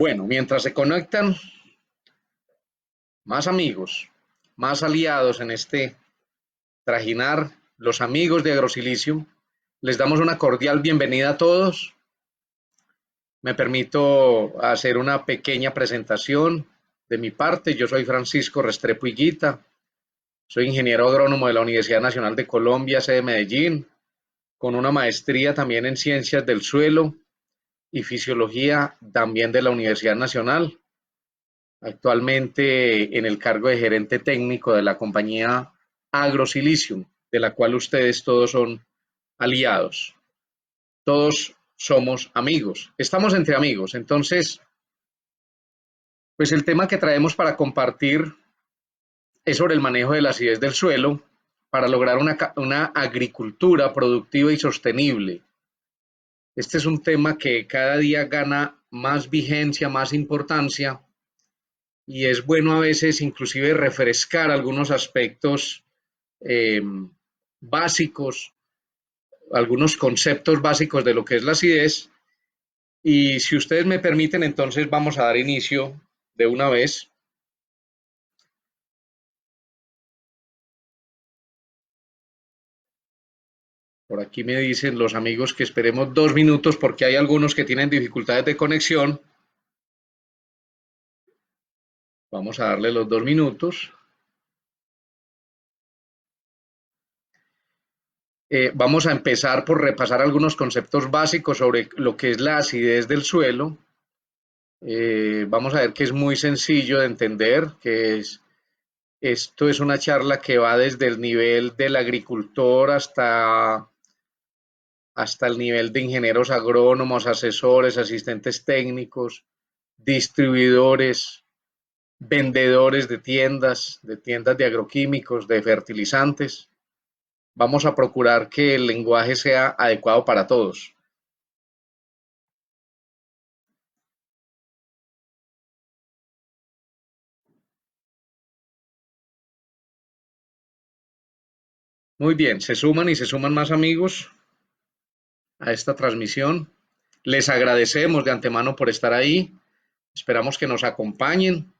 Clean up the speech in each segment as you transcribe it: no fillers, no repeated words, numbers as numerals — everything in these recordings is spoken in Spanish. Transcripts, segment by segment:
Bueno, mientras se conectan más amigos, más aliados en este trajinar, los amigos de Agrosilicio, les damos una cordial bienvenida a todos. Me permito hacer una pequeña presentación de mi parte. Yo soy Francisco Restrepo Higuita, soy ingeniero agrónomo de la Universidad Nacional de Colombia, sede Medellín, con una maestría también en Ciencias del Suelo y Fisiología también de la Universidad Nacional. Actualmente en el cargo de gerente técnico de la compañía Agrosilicium, de la cual ustedes todos son aliados. Todos somos amigos, estamos entre amigos. Entonces, pues el tema que traemos para compartir es sobre el manejo de la acidez del suelo para lograr una agricultura productiva y sostenible. Este es un tema que cada día gana más vigencia, más importancia, y es bueno a veces inclusive refrescar algunos aspectos eh, básicos, algunos conceptos básicos de lo que es la acidez. Y si ustedes me permiten, entonces vamos a dar inicio de una vez. Por aquí me dicen los amigos que esperemos 2 minutos porque hay algunos que tienen dificultades de conexión. Vamos a darle los 2 minutos. Vamos a empezar por repasar algunos conceptos básicos sobre lo que es la acidez del suelo. Vamos a ver que es muy sencillo de entender, esto es una charla que va desde el nivel del agricultor hasta el nivel de ingenieros agrónomos, asesores, asistentes técnicos, distribuidores, vendedores de tiendas de agroquímicos, de fertilizantes. Vamos a procurar que el lenguaje sea adecuado para todos. Muy bien, se suman y se suman más amigos a esta transmisión. Les agradecemos de antemano por estar ahí. Esperamos que nos acompañen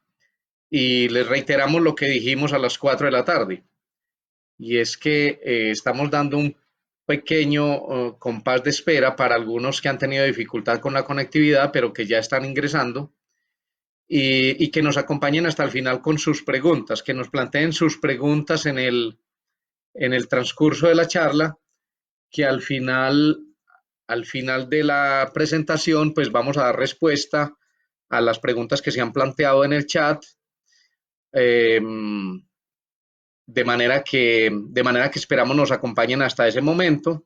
y les reiteramos lo que dijimos a las 4 de la tarde. Y es que estamos dando un pequeño compás de espera para algunos que han tenido dificultad con la conectividad, pero que ya están ingresando y que nos acompañen hasta el final con sus preguntas, que nos planteen sus preguntas en el transcurso de la charla, que al final de la presentación, pues vamos a dar respuesta a las preguntas que se han planteado en el chat, eh, de manera que esperamos nos acompañen hasta ese momento,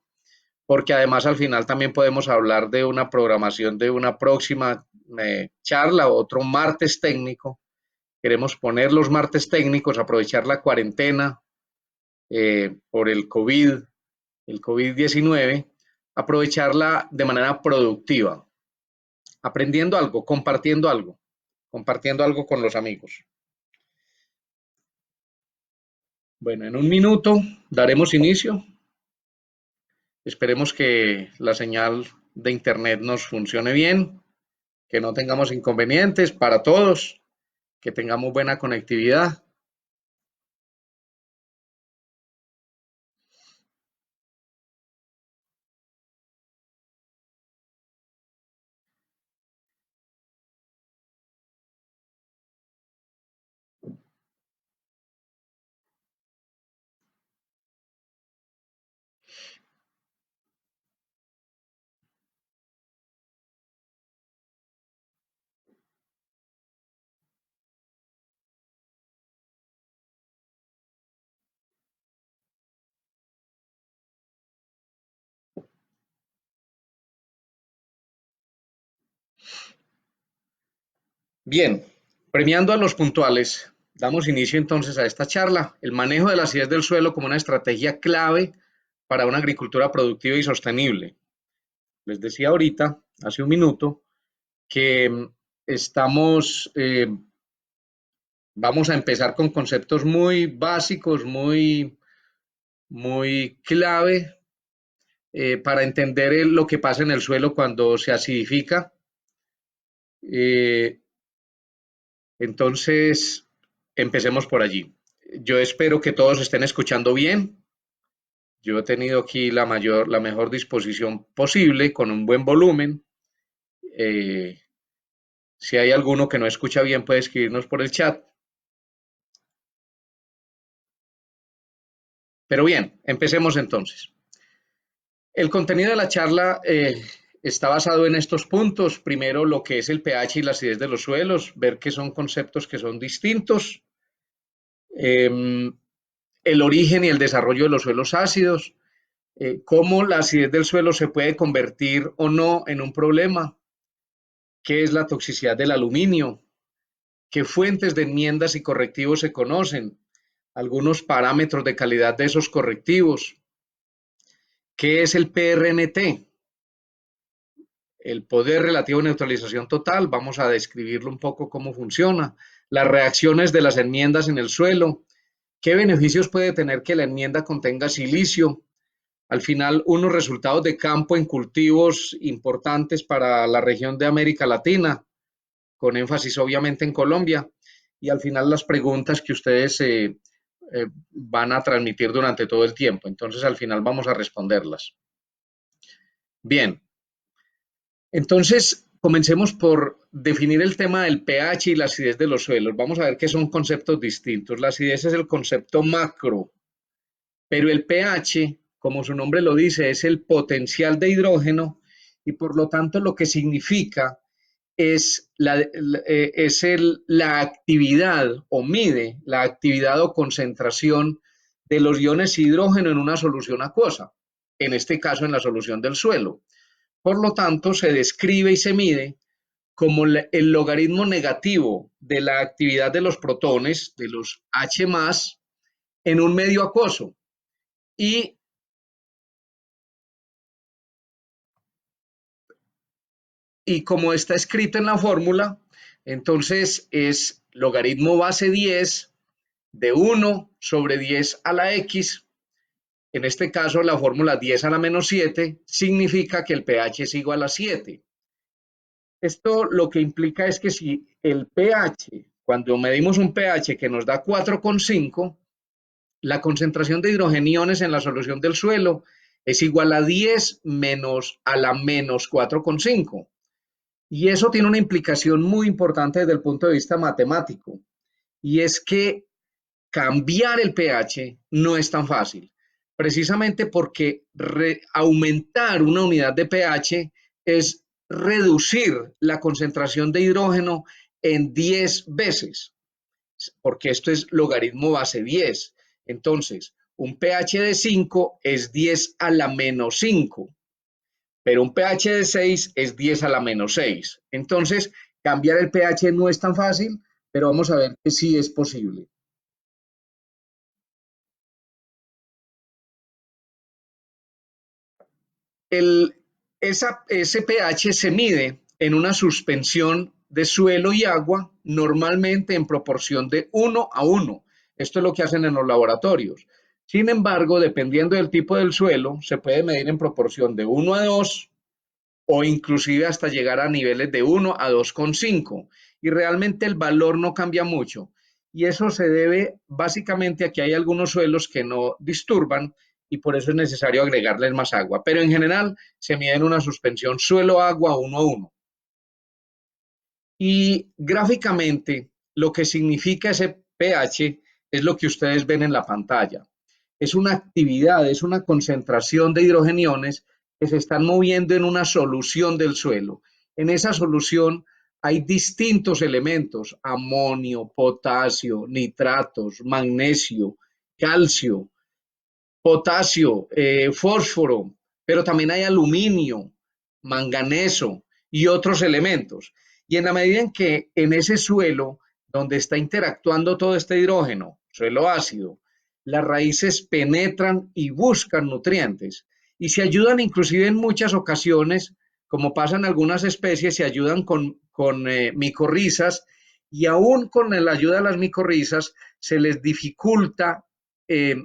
porque además al final también podemos hablar de una programación de una próxima charla, otro martes técnico. Queremos poner los martes técnicos, aprovechar la cuarentena por el COVID-19, aprovecharla de manera productiva, aprendiendo algo, compartiendo algo con los amigos. Bueno, en un minuto daremos inicio. Esperemos que la señal de internet nos funcione bien, que no tengamos inconvenientes para todos, que tengamos buena conectividad. Bien, premiando a los puntuales, damos inicio entonces a esta charla, el manejo de la acidez del suelo como una estrategia clave para una agricultura productiva y sostenible. Les decía ahorita, hace un minuto, que vamos a empezar con conceptos muy básicos, muy clave para entender lo que pasa en el suelo cuando se acidifica. Eh, entonces, empecemos por allí. Yo espero que todos estén escuchando bien. Yo he tenido aquí la mejor disposición posible, con un buen volumen. Eh, si hay alguno que no escucha bien, puede escribirnos por el chat. Pero bien, empecemos entonces. El contenido de la charla está basado en estos puntos. Primero, lo que es el pH y la acidez de los suelos, ver que son conceptos que son distintos. Eh, el origen y el desarrollo de los suelos ácidos, cómo la acidez del suelo se puede convertir o no en un problema, qué es la toxicidad del aluminio, qué fuentes de enmiendas y correctivos se conocen, algunos parámetros de calidad de esos correctivos, qué es el PRNT, el poder relativo de neutralización total, vamos a describirlo un poco cómo funciona, las reacciones de las enmiendas en el suelo, qué beneficios puede tener que la enmienda contenga silicio, al final unos resultados de campo en cultivos importantes para la región de América Latina, con énfasis obviamente en Colombia, y al final las preguntas que ustedes van a transmitir durante todo el tiempo. Entonces al final vamos a responderlas. Bien, entonces comencemos por definir el tema del pH y la acidez de los suelos. Vamos a ver que son conceptos distintos. La acidez es el concepto macro, pero el pH, como su nombre lo dice, es el potencial de hidrógeno y por lo tanto lo que significa es la actividad o mide la actividad o concentración de los iones hidrógeno en una solución acuosa, en este caso en la solución del suelo. Por lo tanto, se describe y se mide como el logaritmo negativo de la actividad de los protones, de los H+, en un medio acuoso. Y como está escrito en la fórmula, entonces es logaritmo base 10 de 1 sobre 10 a la x. En este caso, la fórmula 10 a la menos 7 significa que el pH es igual a 7. Esto lo que implica es que si el pH, cuando medimos un pH que nos da 4,5, la concentración de hidrogeniones en la solución del suelo es igual a 10 menos a la menos 4,5. Y eso tiene una implicación muy importante desde el punto de vista matemático, y es que cambiar el pH no es tan fácil, precisamente porque aumentar una unidad de pH es reducir la concentración de hidrógeno en 10 veces, porque esto es logaritmo base 10. Entonces, un pH de 5 es 10 a la menos 5, pero un pH de 6 es 10 a la menos 6. Entonces, cambiar el pH no es tan fácil, pero vamos a ver que sí es posible. Ese pH se mide en una suspensión de suelo y agua, normalmente en proporción de 1 a 1. Esto es lo que hacen en los laboratorios. Sin embargo, dependiendo del tipo del suelo, se puede medir en proporción de 1 a 2 o inclusive hasta llegar a niveles de 1 a 2,5. Y realmente el valor no cambia mucho. Y eso se debe básicamente a que hay algunos suelos que no disturban y por eso es necesario agregarles más agua. Pero en general se mide en una suspensión suelo-agua 1 a 1. Y gráficamente lo que significa ese pH es lo que ustedes ven en la pantalla. Es una actividad, es una concentración de hidrogeniones que se están moviendo en una solución del suelo. En esa solución hay distintos elementos: amonio, potasio, nitratos, magnesio, calcio, potasio, fósforo, pero también hay aluminio, manganeso y otros elementos. Y en la medida en que en ese suelo donde está interactuando todo este hidrógeno, suelo ácido, las raíces penetran y buscan nutrientes y se ayudan inclusive en muchas ocasiones, como pasa en algunas especies, se ayudan con micorrizas, y aún con la ayuda de las micorrizas se les dificulta eh,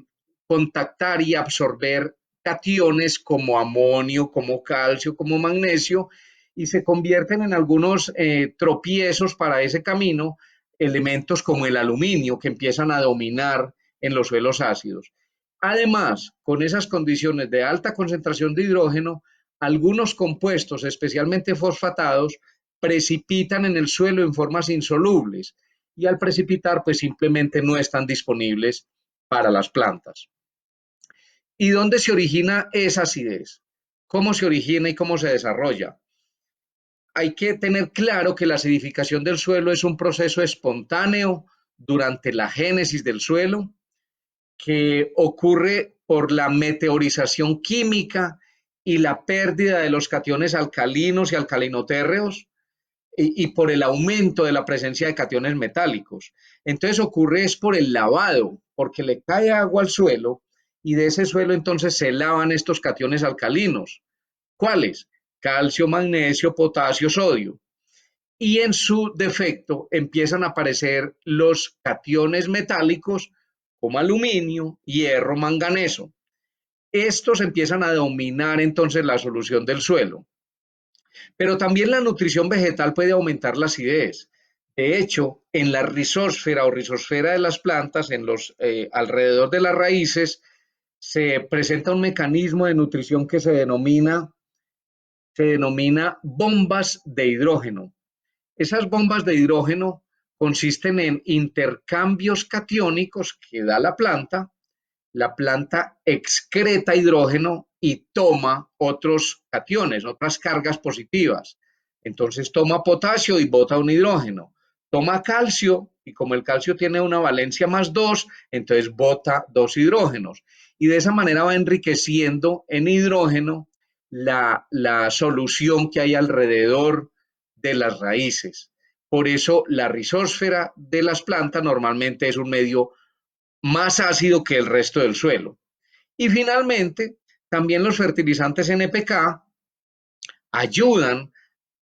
contactar y absorber cationes como amonio, como calcio, como magnesio, y se convierten en algunos tropiezos para ese camino, elementos como el aluminio que empiezan a dominar en los suelos ácidos. Además, con esas condiciones de alta concentración de hidrógeno, algunos compuestos, especialmente fosfatados, precipitan en el suelo en formas insolubles y al precipitar pues simplemente no están disponibles para las plantas. ¿Y dónde se origina esa acidez? ¿Cómo se origina y cómo se desarrolla? Hay que tener claro que la acidificación del suelo es un proceso espontáneo durante la génesis del suelo que ocurre por la meteorización química y la pérdida de los cationes alcalinos y alcalinotérreos y por el aumento de la presencia de cationes metálicos. Entonces ocurre es por el lavado, porque le cae agua al suelo y de ese suelo entonces se lavan estos cationes alcalinos. ¿Cuáles? Calcio, magnesio, potasio, sodio. Y en su defecto empiezan a aparecer los cationes metálicos como aluminio, hierro, manganeso. Estos empiezan a dominar entonces la solución del suelo. Pero también la nutrición vegetal puede aumentar la acidez. De hecho, en la rizósfera o rizosfera de las plantas, en los alrededor de las raíces, se presenta un mecanismo de nutrición que se denomina bombas de hidrógeno. Esas bombas de hidrógeno consisten en intercambios catiónicos que da la planta excreta hidrógeno y toma otros cationes, otras cargas positivas. Entonces toma potasio y bota un hidrógeno. Toma calcio y como el calcio tiene una valencia +2, entonces bota 2 hidrógenos. Y de esa manera va enriqueciendo en hidrógeno la solución que hay alrededor de las raíces. Por eso la rizósfera de las plantas normalmente es un medio más ácido que el resto del suelo. Y finalmente, también los fertilizantes NPK ayudan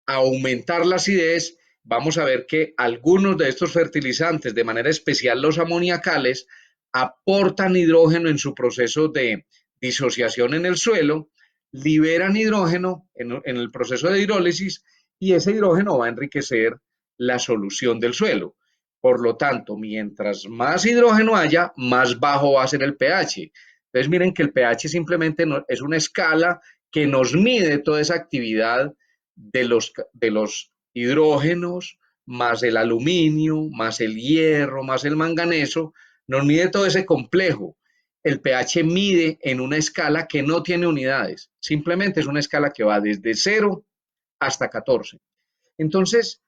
a aumentar la acidez. Vamos a ver que algunos de estos fertilizantes, de manera especial los amoniacales, aportan hidrógeno en su proceso de disociación en el suelo, liberan hidrógeno en el proceso de hidrólisis y ese hidrógeno va a enriquecer la solución del suelo. Por lo tanto, mientras más hidrógeno haya, más bajo va a ser el pH. Entonces, miren que el pH simplemente es una escala que nos mide toda esa actividad de los hidrógenos, más el aluminio, más el hierro, más el manganeso, nos mide todo ese complejo. El pH mide en una escala que no tiene unidades, simplemente es una escala que va desde 0 hasta 14. Entonces,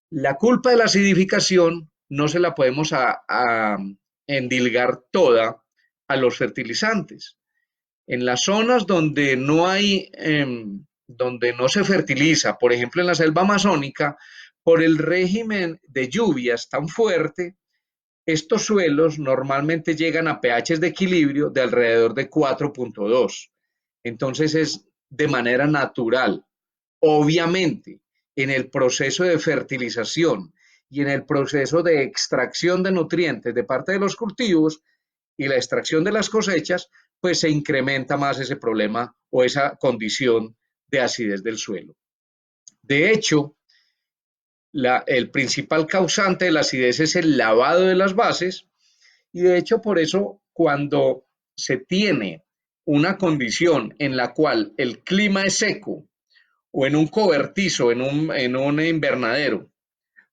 la culpa de la acidificación no se la podemos endilgar toda a los fertilizantes. En las zonas donde no se fertiliza, por ejemplo en la selva amazónica, por el régimen de lluvias tan fuerte, estos suelos normalmente llegan a pHs de equilibrio de alrededor de 4.2. Entonces es de manera natural. Obviamente, en el proceso de fertilización y en el proceso de extracción de nutrientes de parte de los cultivos y la extracción de las cosechas, pues se incrementa más ese problema o esa condición de acidez del suelo. De hecho, el principal causante de la acidez es el lavado de las bases y de hecho por eso cuando se tiene una condición en la cual el clima es seco o en un cobertizo, en un invernadero,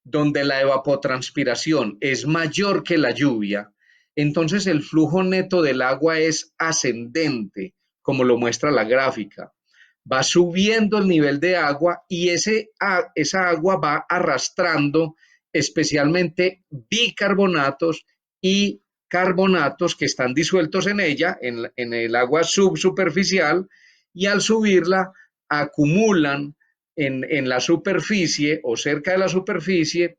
donde la evapotranspiración es mayor que la lluvia, entonces el flujo neto del agua es ascendente, como lo muestra la gráfica. Va subiendo el nivel de agua y esa agua va arrastrando especialmente bicarbonatos y carbonatos que están disueltos en ella, en el agua subsuperficial, y al subirla acumulan en la superficie o cerca de la superficie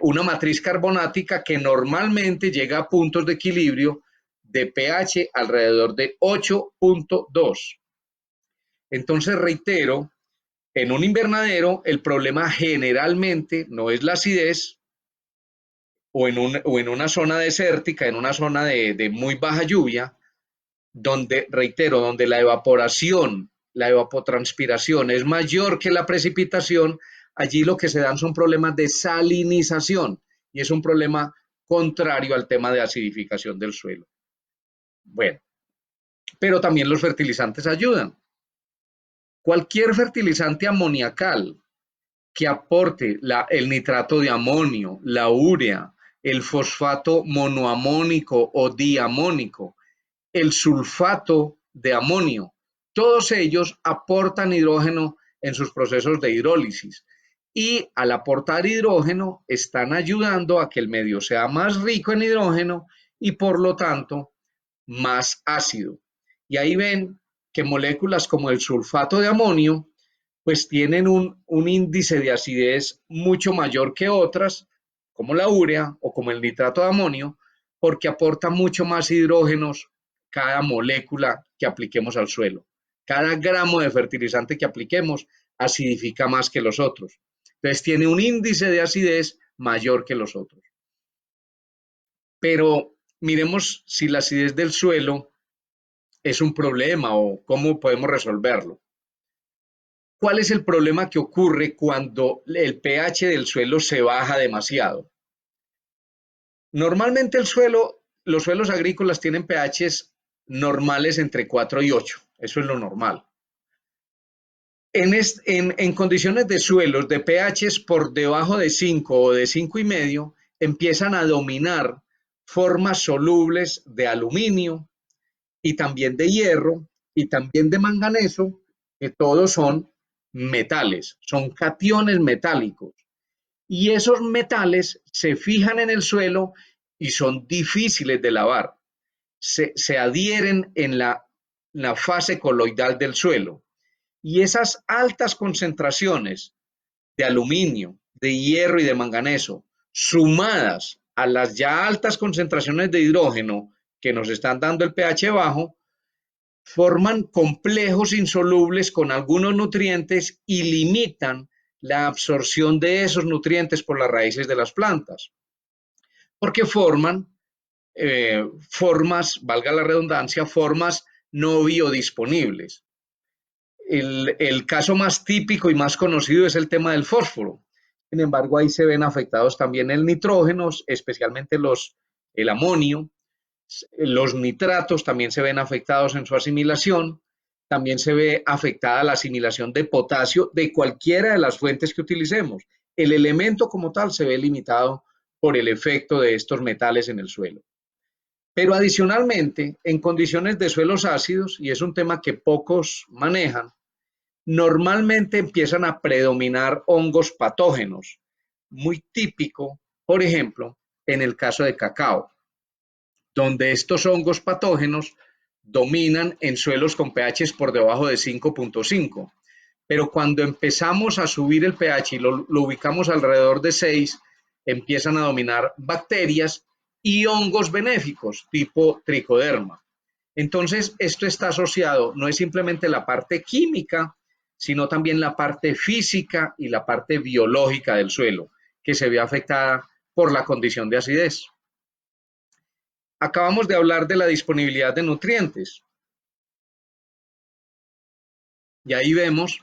una matriz carbonática que normalmente llega a puntos de equilibrio de pH alrededor de 8.2. Entonces, reitero, en un invernadero el problema generalmente no es la acidez o en una zona desértica, en una zona de muy baja lluvia, donde, reitero, donde la evaporación la evapotranspiración es mayor que la precipitación, allí lo que se dan son problemas de salinización y es un problema contrario al tema de acidificación del suelo. Bueno, pero también los fertilizantes ayudan. Cualquier fertilizante amoniacal que aporte el nitrato de amonio, la urea, el fosfato monoamónico o diamónico, el sulfato de amonio, todos ellos aportan hidrógeno en sus procesos de hidrólisis y al aportar hidrógeno están ayudando a que el medio sea más rico en hidrógeno y por lo tanto más ácido. Y ahí ven que moléculas como el sulfato de amonio pues tienen un índice de acidez mucho mayor que otras, como la urea o como el nitrato de amonio, porque aporta mucho más hidrógenos cada molécula que apliquemos al suelo. Cada gramo de fertilizante que apliquemos acidifica más que los otros. Entonces tiene un índice de acidez mayor que los otros. Pero miremos si la acidez del suelo es un problema o cómo podemos resolverlo. ¿Cuál es el problema que ocurre cuando el pH del suelo se baja demasiado? Normalmente los suelos agrícolas tienen pHs normales entre 4 y 8, eso es lo normal. En condiciones de suelos de pHs por debajo de 5 o de 5,5, empiezan a dominar formas solubles de aluminio y también de hierro y también de manganeso, que todos son metales, son cationes metálicos. Y esos metales se fijan en el suelo y son difíciles de lavar. Se adhieren en la fase coloidal del suelo. Y esas altas concentraciones de aluminio, de hierro y de manganeso, sumadas a las ya altas concentraciones de hidrógeno que nos están dando el pH bajo, forman complejos insolubles con algunos nutrientes y limitan la absorción de esos nutrientes por las raíces de las plantas, porque forman formas, valga la redundancia, formas no biodisponibles. El caso más típico y más conocido es el tema del fósforo. Sin embargo, ahí se ven afectados también el nitrógeno, especialmente el amonio. Los nitratos también se ven afectados en su asimilación, también se ve afectada la asimilación de potasio de cualquiera de las fuentes que utilicemos. El elemento como tal se ve limitado por el efecto de estos metales en el suelo. Pero adicionalmente, en condiciones de suelos ácidos, y es un tema que pocos manejan, normalmente empiezan a predominar hongos patógenos, muy típico, por ejemplo, en el caso de cacao, donde estos hongos patógenos dominan en suelos con pHs por debajo de 5,5. Pero cuando empezamos a subir el pH y lo ubicamos alrededor de 6, empiezan a dominar bacterias y hongos benéficos tipo tricoderma. Entonces, esto está asociado, no es simplemente la parte química, sino también la parte física y la parte biológica del suelo, que se ve afectada por la condición de acidez. Acabamos de hablar de la disponibilidad de nutrientes. Y ahí vemos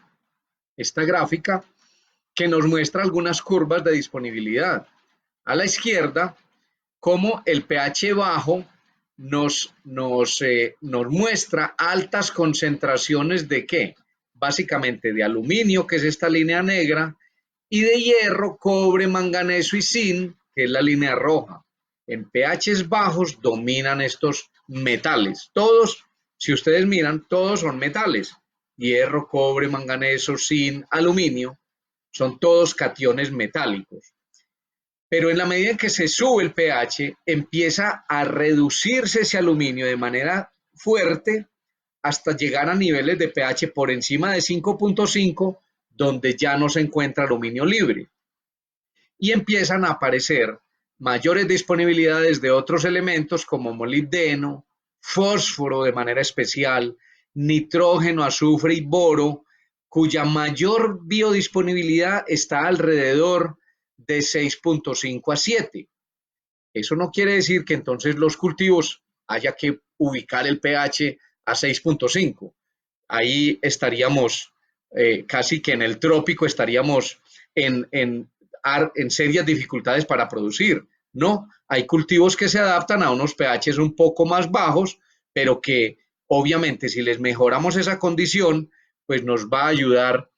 esta gráfica que nos muestra algunas curvas de disponibilidad. A la izquierda, cómo el pH bajo nos muestra altas concentraciones de ¿qué? Básicamente de aluminio, que es esta línea negra, y de hierro, cobre, manganeso y zinc, que es la línea roja. En pHs bajos dominan estos metales. Todos, si ustedes miran, todos son metales. Hierro, cobre, manganeso, zinc, aluminio, son todos cationes metálicos. Pero en la medida en que se sube el pH, empieza a reducirse ese aluminio de manera fuerte hasta llegar a niveles de pH por encima de 5,5, donde ya no se encuentra aluminio libre. Y empiezan a aparecer mayores disponibilidades de otros elementos como molibdeno, fósforo de manera especial, nitrógeno, azufre y boro, cuya mayor biodisponibilidad está alrededor de 6,5 a 7. Eso no quiere decir que entonces los cultivos haya que ubicar el pH a 6,5. ahí estaríamos casi que en el trópico, estaríamos en serias dificultades para producir. No, hay cultivos que se adaptan a unos pHs un poco más bajos, pero que obviamente si les mejoramos esa condición, pues nos va a ayudar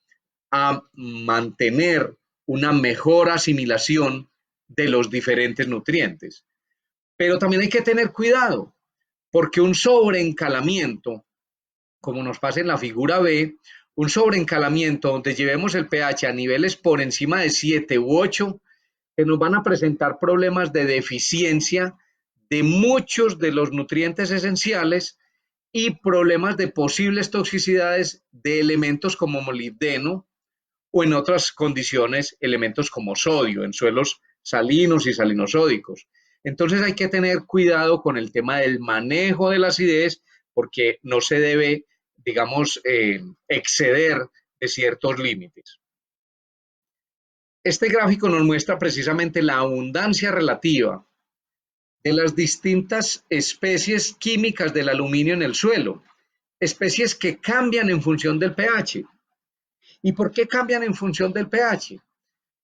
a mantener una mejor asimilación de los diferentes nutrientes. Pero también hay que tener cuidado, porque un sobreencalamiento, como nos pasa en la figura B, un sobreencalamiento donde llevemos el pH a niveles por encima de 7 u 8, que nos van a presentar problemas de deficiencia de muchos de los nutrientes esenciales y problemas de posibles toxicidades de elementos como molibdeno o en otras condiciones elementos como sodio en suelos salinos y salinosódicos. Entonces hay que tener cuidado con el tema del manejo de la acidez porque no se debe, digamos, exceder de ciertos límites. Este gráfico nos muestra precisamente la abundancia relativa de las distintas especies químicas del aluminio en el suelo, especies que cambian en función del pH. ¿Y por qué cambian en función del pH?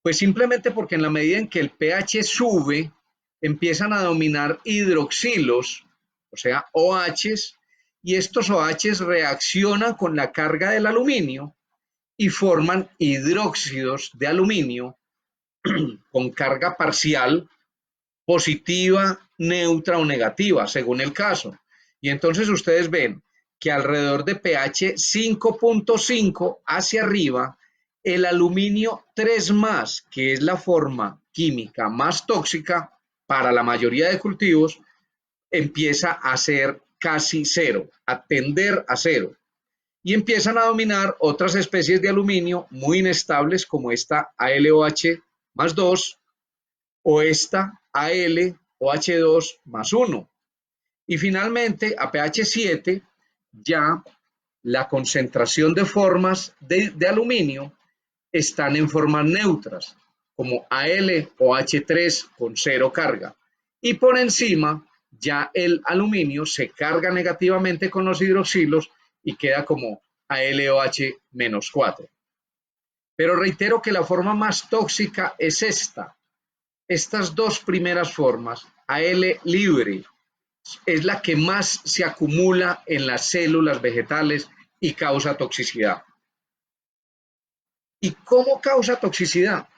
Pues simplemente porque en la medida en que el pH sube, empiezan a dominar hidroxilos, o sea, OHs, y estos OHs reaccionan con la carga del aluminio y forman hidróxidos de aluminio con carga parcial, positiva, neutra o negativa, según el caso. Y entonces ustedes ven que alrededor de pH 5.5 hacia arriba, el aluminio 3 más, que es la forma química más tóxica para la mayoría de cultivos, empieza a ser casi cero, a tender a cero. Y empiezan a dominar otras especies de aluminio muy inestables como esta ALOH más 2 o esta AlOH2 más 1. Y finalmente, a pH 7, ya la concentración de formas de aluminio están en formas neutras, como AlOH3 con cero carga. Y por encima, ya el aluminio se carga negativamente con los hidroxilos y queda como AlOH-4. Pero reitero que la forma más tóxica es esta. Estas dos primeras formas, Al libre, es la que más se acumula en las células vegetales y causa toxicidad. ¿Y cómo causa toxicidad?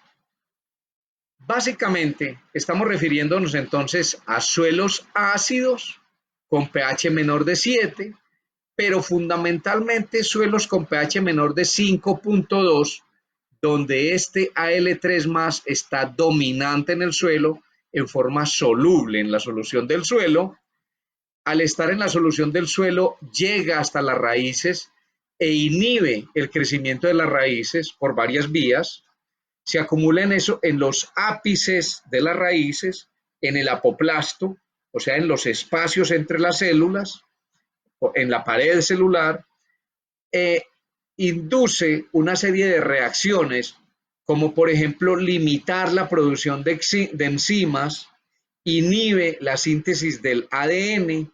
Básicamente, estamos refiriéndonos entonces a suelos ácidos con pH menor de 7, pero fundamentalmente suelos con pH menor de 5.2, donde este Al3 más está dominante en el suelo en forma soluble en la solución del suelo. Al estar en la solución del suelo, llega hasta las raíces e inhibe el crecimiento de las raíces por varias vías. Se acumula en eso en los ápices de las raíces, en el apoplasto, o sea, en los espacios entre las células, en la pared celular, induce una serie de reacciones, como por ejemplo limitar la producción de enzimas, inhibe la síntesis del ADN,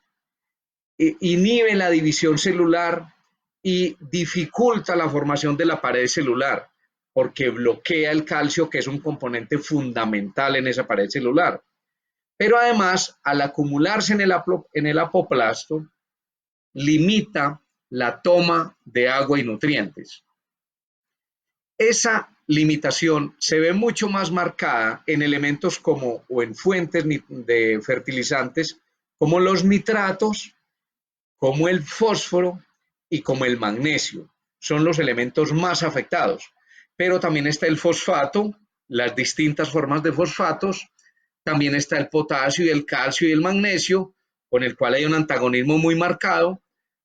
inhibe la división celular y dificulta la formación de la pared celular, porque bloquea el calcio, que es un componente fundamental en esa pared celular. Pero además, al acumularse en el apoplasto, limita la toma de agua y nutrientes. Esa limitación se ve mucho más marcada en elementos como o en fuentes de fertilizantes como los nitratos, como el fósforo y como el magnesio. Son los elementos más afectados. Pero también está el fosfato, las distintas formas de fosfatos, también está el potasio y el calcio y el magnesio, con el cual hay un antagonismo muy marcado.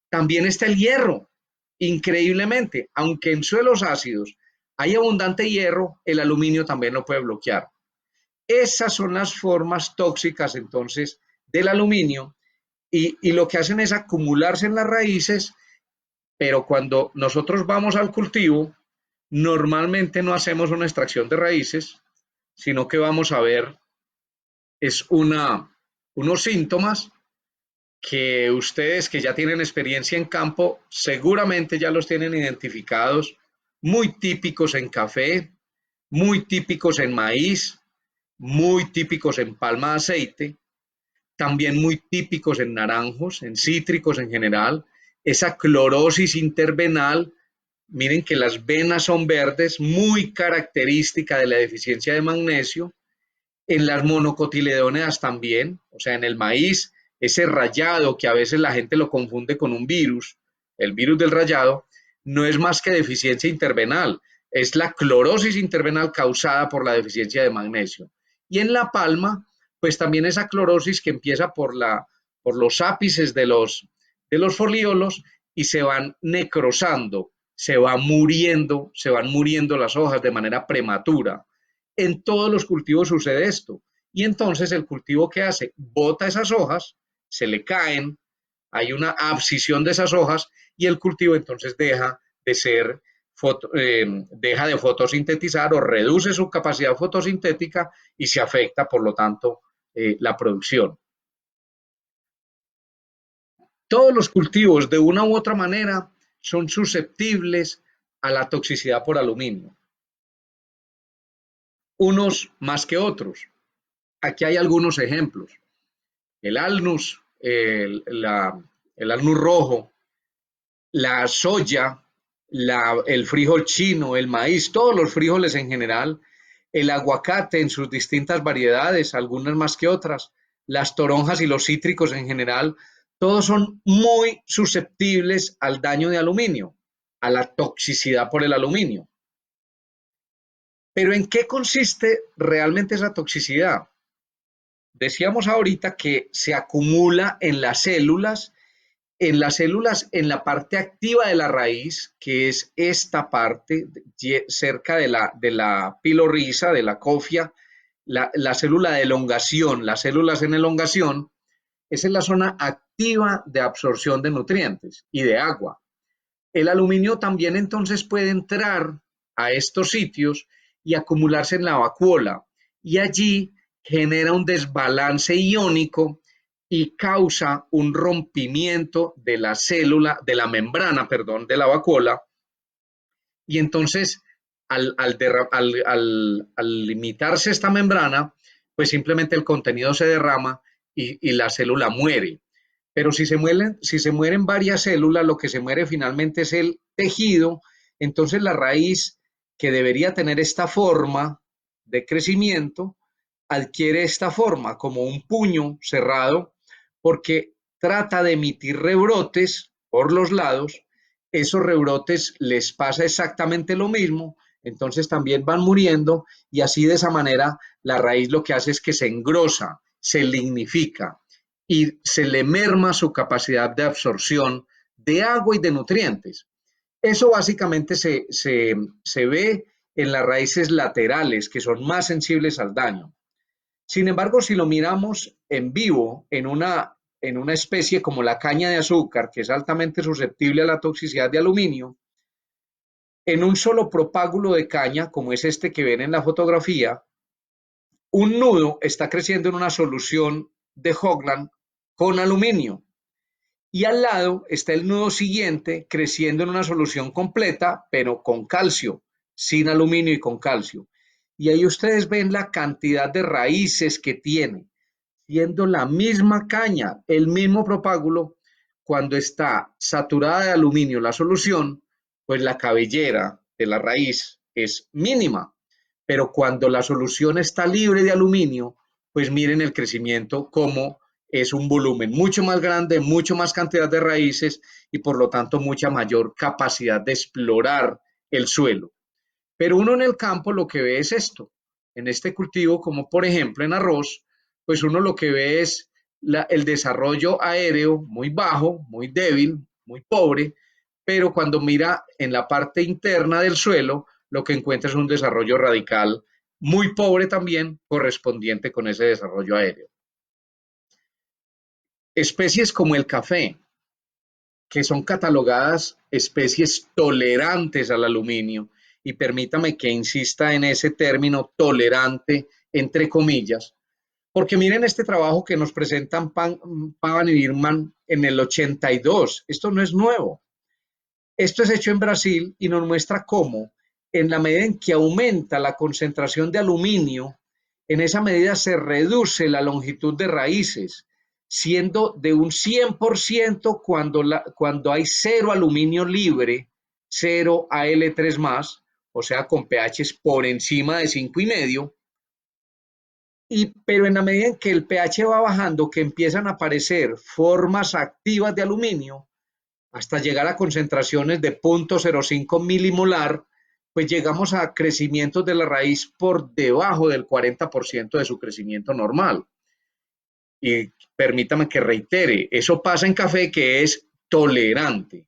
También está el hierro, increíblemente, aunque en suelos ácidos hay abundante hierro, el aluminio también lo puede bloquear. Esas son las formas tóxicas entonces del aluminio y lo que hacen es acumularse en las raíces, pero cuando nosotros vamos al cultivo, normalmente no hacemos una extracción de raíces, sino que vamos a ver es unos síntomas que ustedes que ya tienen experiencia en campo, seguramente ya los tienen identificados, muy típicos en café, muy típicos en maíz, muy típicos en palma de aceite, también muy típicos en naranjos, en cítricos en general, esa clorosis intervenal. Miren que las venas son verdes, muy característica de la deficiencia de magnesio. En las monocotiledóneas también, o sea, en el maíz, ese rayado que a veces la gente lo confunde con un virus, el virus del rayado, no es más que deficiencia intervenal, es la clorosis intervenal causada por la deficiencia de magnesio. Y en la palma, pues también esa clorosis que empieza por los ápices de los folíolos y se van necrosando, se van muriendo las hojas de manera prematura. En todos los cultivos sucede esto. Y entonces el cultivo que hace, bota esas hojas, se le caen, hay una abscisión de esas hojas y el cultivo entonces deja de fotosintetizar o reduce su capacidad fotosintética y se afecta, por lo tanto, la producción. Todos los cultivos, de una u otra manera, son susceptibles a la toxicidad por aluminio, unos más que otros. Aquí hay algunos ejemplos. El alnus, el alnus rojo, la soya, el frijol chino, el maíz, todos los frijoles en general, el aguacate en sus distintas variedades, algunas más que otras, las toronjas y los cítricos en general, todos son muy susceptibles al daño de aluminio, a la toxicidad por el aluminio. Pero ¿en qué consiste realmente esa toxicidad? Decíamos ahorita que se acumula en las células, en la parte activa de la raíz, que es esta parte cerca de la pilorriza, de la cofia, la célula de elongación, las células en elongación, esa es la zona activa de absorción de nutrientes y de agua. El aluminio también entonces puede entrar a estos sitios y acumularse en la vacuola y allí genera un desbalance iónico y causa un rompimiento de la célula, de la membrana, perdón, de la vacuola. Y entonces, al limitarse esta membrana, pues simplemente el contenido se derrama y la célula muere. Pero si se mueren varias células, lo que se muere finalmente es el tejido. Entonces la raíz, que debería tener esta forma de crecimiento, adquiere esta forma como un puño cerrado porque trata de emitir rebrotes por los lados. Esos rebrotes les pasa exactamente lo mismo, entonces también van muriendo y así de esa manera la raíz lo que hace es que se engrosa, se lignifica y se le merma su capacidad de absorción de agua y de nutrientes. Eso básicamente se ve en las raíces laterales, que son más sensibles al daño. Sin embargo, si lo miramos en vivo, en una especie como la caña de azúcar, que es altamente susceptible a la toxicidad de aluminio, en un solo propágulo de caña, como es este que ven en la fotografía, un nudo está creciendo en una solución de Hoagland con aluminio y al lado está el nudo siguiente creciendo en una solución completa, pero con calcio, sin aluminio y con calcio. Y ahí ustedes ven la cantidad de raíces que tiene, siendo la misma caña, el mismo propágulo, cuando está saturada de aluminio la solución, pues la cabellera de la raíz es mínima, pero cuando la solución está libre de aluminio, pues miren el crecimiento como es un volumen mucho más grande, mucho más cantidad de raíces y por lo tanto mucha mayor capacidad de explorar el suelo. Pero uno en el campo lo que ve es esto. En este cultivo, como por ejemplo en arroz, pues uno lo que ve es el desarrollo aéreo muy bajo, muy débil, muy pobre, pero cuando mira en la parte interna del suelo, lo que encuentra es un desarrollo radical muy pobre también, correspondiente con ese desarrollo aéreo. Especies como el café, que son catalogadas especies tolerantes al aluminio, y permítame que insista en ese término tolerante, entre comillas, Porque miren este trabajo que nos presentan Pavan y Birman en el 82. Esto no es nuevo. Esto es hecho en Brasil y nos muestra cómo, en la medida en que aumenta la concentración de aluminio, en esa medida se reduce la longitud de raíces, siendo de un 100% cuando hay cero aluminio libre, cero Al3 más, o sea, con pHs por encima de 5,5. Pero en la medida en que el pH va bajando, que empiezan a aparecer formas activas de aluminio, hasta llegar a concentraciones de 0,05 milimolar, pues llegamos a crecimientos de la raíz por debajo del 40% de su crecimiento normal. Y permítame que reitere, eso pasa en café que es tolerante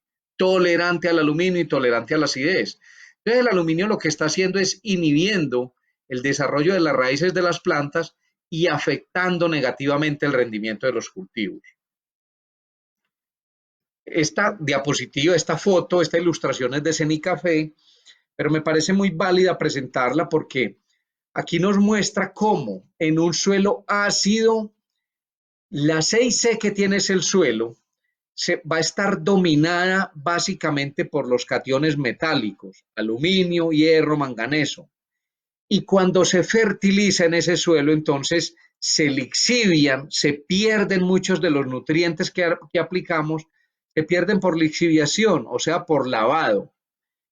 al aluminio y tolerante a la acidez. Entonces el aluminio lo que está haciendo es inhibiendo el desarrollo de las raíces de las plantas y afectando negativamente el rendimiento de los cultivos. Esta diapositiva, esta foto, esta ilustración es de Cenicafé, pero me parece muy válida presentarla porque aquí nos muestra cómo en un suelo ácido, la 6C que tiene el suelo va a estar dominada básicamente por los cationes metálicos, aluminio, hierro, manganeso. Y cuando se fertiliza en ese suelo, entonces se lixivian, se pierden muchos de los nutrientes que aplicamos, se pierden por lixiviación, o sea, por lavado.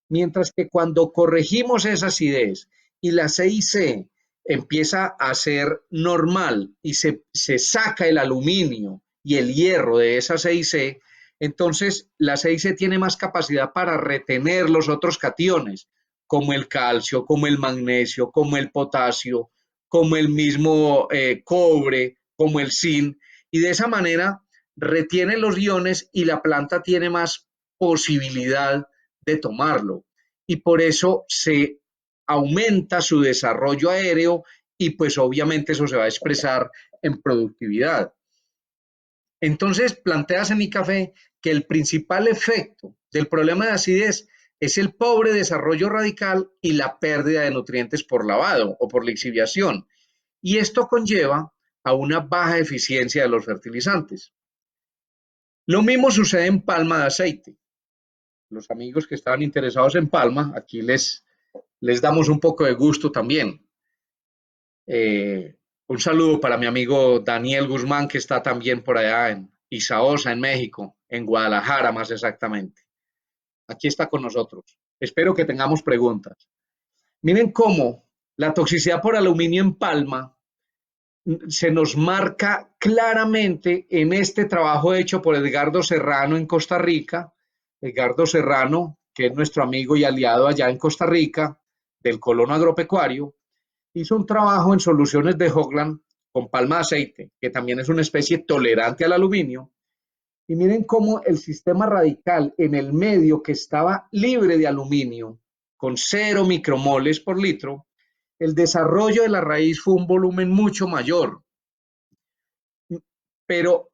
Mientras que cuando corregimos esa acidez y la CIC empieza a ser normal y se saca el aluminio y el hierro de esa CIC, entonces la CIC tiene más capacidad para retener los otros cationes, como el calcio, como el magnesio, como el potasio, como el mismo cobre, como el zinc, y de esa manera retiene los iones y la planta tiene más posibilidad de tomarlo. Y por eso se aumenta su desarrollo aéreo y pues obviamente eso se va a expresar en productividad. Entonces planteas en mi café que el principal efecto del problema de acidez es el pobre desarrollo radical y la pérdida de nutrientes por lavado o por lixiviación. Y esto conlleva a una baja eficiencia de los fertilizantes. Lo mismo sucede en palma de aceite. Los amigos que estaban interesados en palma, aquí les damos un poco de gusto también. Un saludo para mi amigo Daniel Guzmán, que está también por allá en Izaosa, en México, en Guadalajara más exactamente. Aquí está con nosotros. Espero que tengamos preguntas. Miren cómo la toxicidad por aluminio en palma se nos marca claramente en este trabajo hecho por Edgardo Serrano en Costa Rica. Edgardo Serrano, que es nuestro amigo y aliado allá en Costa Rica, del Colono Agropecuario, hizo un trabajo en soluciones de Hoagland con palma de aceite, que también es una especie tolerante al aluminio. Y miren cómo el sistema radical en el medio que estaba libre de aluminio, con 0 micromoles por litro, el desarrollo de la raíz fue un volumen mucho mayor. Pero,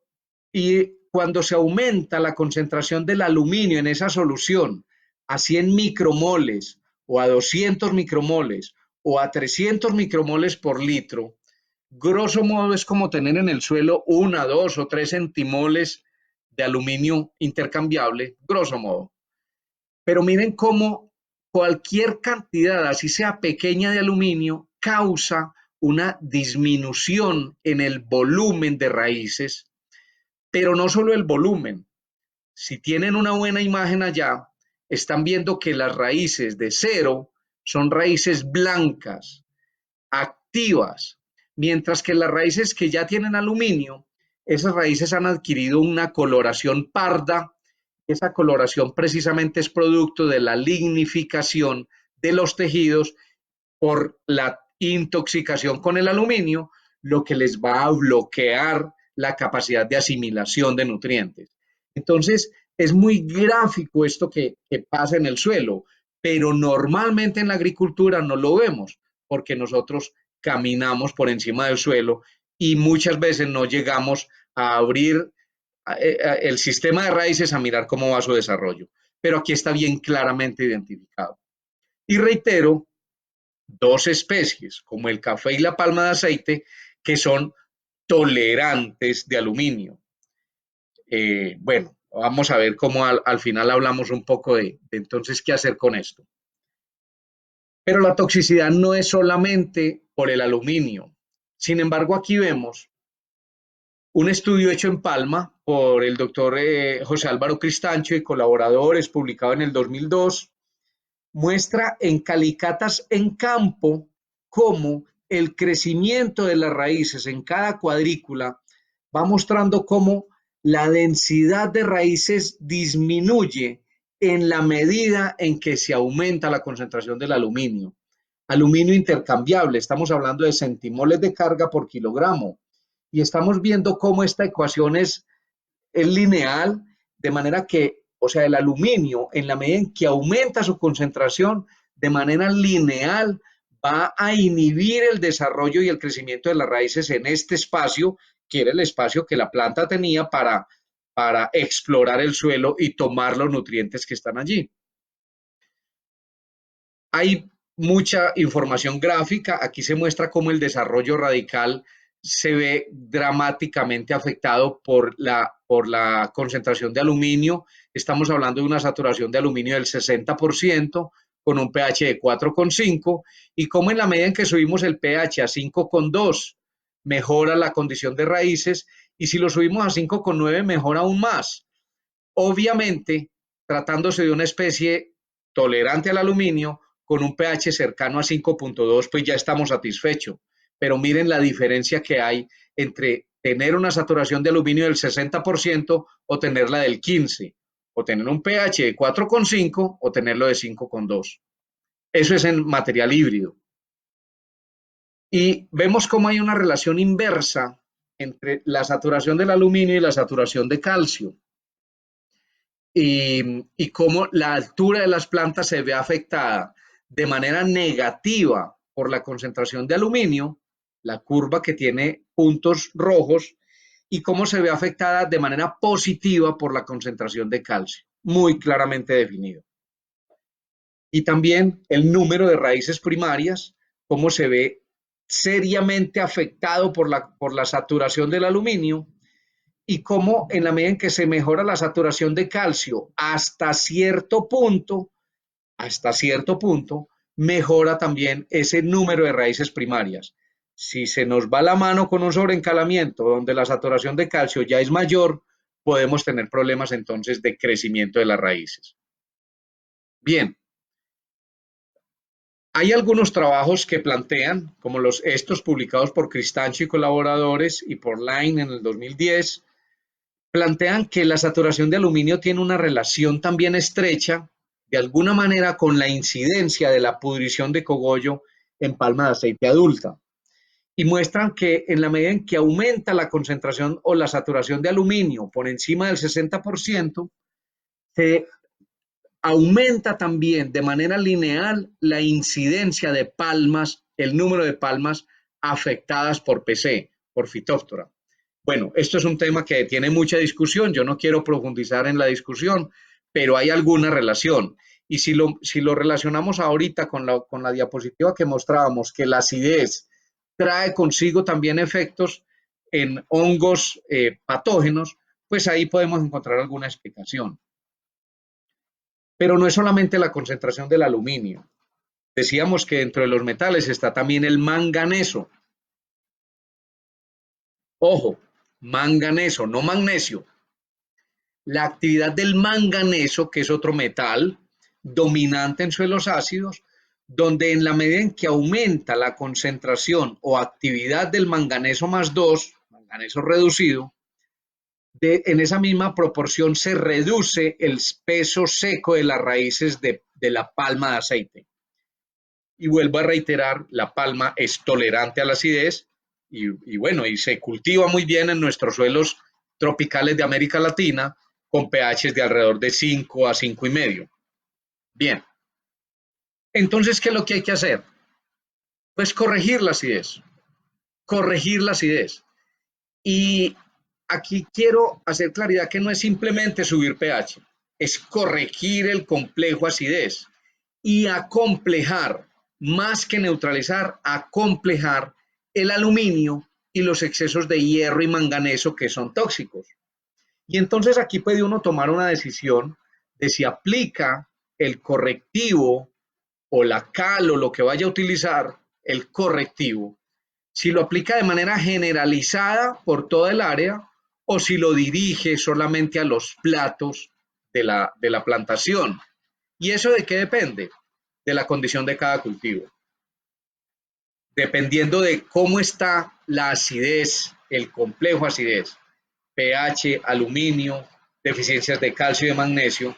y cuando se aumenta la concentración del aluminio en esa solución a 100 micromoles o a 200 micromoles o a 300 micromoles por litro, grosso modo es como tener en el suelo 1, 2 o 3 centimoles de aluminio intercambiable, grosso modo. Pero miren cómo cualquier cantidad, así sea pequeña, de aluminio, causa una disminución en el volumen de raíces, pero no solo el volumen. Si tienen una buena imagen allá, están viendo que las raíces de cero son raíces blancas, activas, mientras que las raíces que ya tienen aluminio, esas raíces han adquirido una coloración parda. Esa coloración precisamente es producto de la lignificación de los tejidos por la intoxicación con el aluminio, lo que les va a bloquear la capacidad de asimilación de nutrientes. Entonces, es muy gráfico esto que pasa en el suelo, pero normalmente en la agricultura no lo vemos porque nosotros caminamos por encima del suelo y muchas veces no llegamos a abrir el sistema de raíces a mirar cómo va su desarrollo. Pero aquí está bien claramente identificado. Y reitero, dos especies, como el café y la palma de aceite, que son tolerantes de aluminio. Bueno, vamos a ver cómo al final hablamos un poco de entonces qué hacer con esto. Pero la toxicidad no es solamente por el aluminio. Sin embargo, aquí vemos un estudio hecho en Palma por el doctor José Álvaro Cristancho y colaboradores, publicado en el 2002, muestra en calicatas en campo cómo el crecimiento de las raíces en cada cuadrícula va mostrando cómo la densidad de raíces disminuye en la medida en que se aumenta la concentración del aluminio. Aluminio intercambiable, estamos hablando de centimoles de carga por kilogramo. Y estamos viendo cómo esta ecuación es lineal, de manera que, o sea, el aluminio, en la medida en que aumenta su concentración, de manera lineal, va a inhibir el desarrollo y el crecimiento de las raíces en este espacio, que era el espacio que la planta tenía para explorar el suelo y tomar los nutrientes que están allí. Hay mucha información gráfica, aquí se muestra cómo el desarrollo radical se ve dramáticamente afectado por la concentración de aluminio. Estamos hablando de una saturación de aluminio del 60% con un pH de 4,5 y cómo en la medida en que subimos el pH a 5,2 mejora la condición de raíces y si lo subimos a 5,9 mejora aún más. Obviamente, tratándose de una especie tolerante al aluminio, con un pH cercano a 5,2, pues ya estamos satisfechos. Pero miren la diferencia que hay entre tener una saturación de aluminio del 60% o tenerla del 15%, o tener un pH de 4,5 o tenerlo de 5,2. Eso es en material híbrido. Y vemos cómo hay una relación inversa entre la saturación del aluminio y la saturación de calcio. Y cómo la altura de las plantas se ve afectada de manera negativa por la concentración de aluminio, la curva que tiene puntos rojos, y cómo se ve afectada de manera positiva por la concentración de calcio, muy claramente definido. Y también el número de raíces primarias, cómo se ve seriamente afectado por la saturación del aluminio, y cómo en la medida en que se mejora la saturación de calcio hasta cierto punto, mejora también ese número de raíces primarias. Si se nos va la mano con un sobreencalamiento donde la saturación de calcio ya es mayor, podemos tener problemas entonces de crecimiento de las raíces. Bien, hay algunos trabajos que plantean, como estos publicados por Cristancho y colaboradores y por Line en el 2010, plantean que la saturación de aluminio tiene una relación también estrecha, de alguna manera, con la incidencia de la pudrición de cogollo en palma de aceite adulta. Y muestran que en la medida en que aumenta la concentración o la saturación de aluminio por encima del 60%, se aumenta también de manera lineal la incidencia de palmas, el número de palmas afectadas por PC, por Phytophthora. Bueno, esto es un tema que tiene mucha discusión, yo no quiero profundizar en la discusión, pero hay alguna relación. Y si lo relacionamos ahorita con la diapositiva que mostrábamos, que la acidez trae consigo también efectos en hongos patógenos, pues ahí podemos encontrar alguna explicación. Pero no es solamente la concentración del aluminio. Decíamos que dentro de los metales está también el manganeso. Ojo, manganeso, no magnesio. La actividad del manganeso, que es otro metal dominante en suelos ácidos, donde en la medida en que aumenta la concentración o actividad del manganeso más 2, manganeso reducido, en esa misma proporción se reduce el peso seco de las raíces de la palma de aceite. Y vuelvo a reiterar, la palma es tolerante a la acidez y bueno, y se cultiva muy bien en nuestros suelos tropicales de América Latina con pHs de alrededor de 5 a 5,5. Bien, entonces, ¿qué es lo que hay que hacer? Pues corregir la acidez, corregir la acidez. Y aquí quiero hacer claridad que no es simplemente subir pH, es corregir el complejo acidez y acomplejar, más que neutralizar, acomplejar el aluminio y los excesos de hierro y manganeso que son tóxicos. Y entonces aquí puede uno tomar una decisión de si aplica el correctivo o la cal o lo que vaya a utilizar, el correctivo, si lo aplica de manera generalizada por toda el área o si lo dirige solamente a los platos de la plantación. ¿Y eso de qué depende? De la condición de cada cultivo. Dependiendo de cómo está la acidez, el complejo acidez, pH, aluminio, deficiencias de calcio y de magnesio,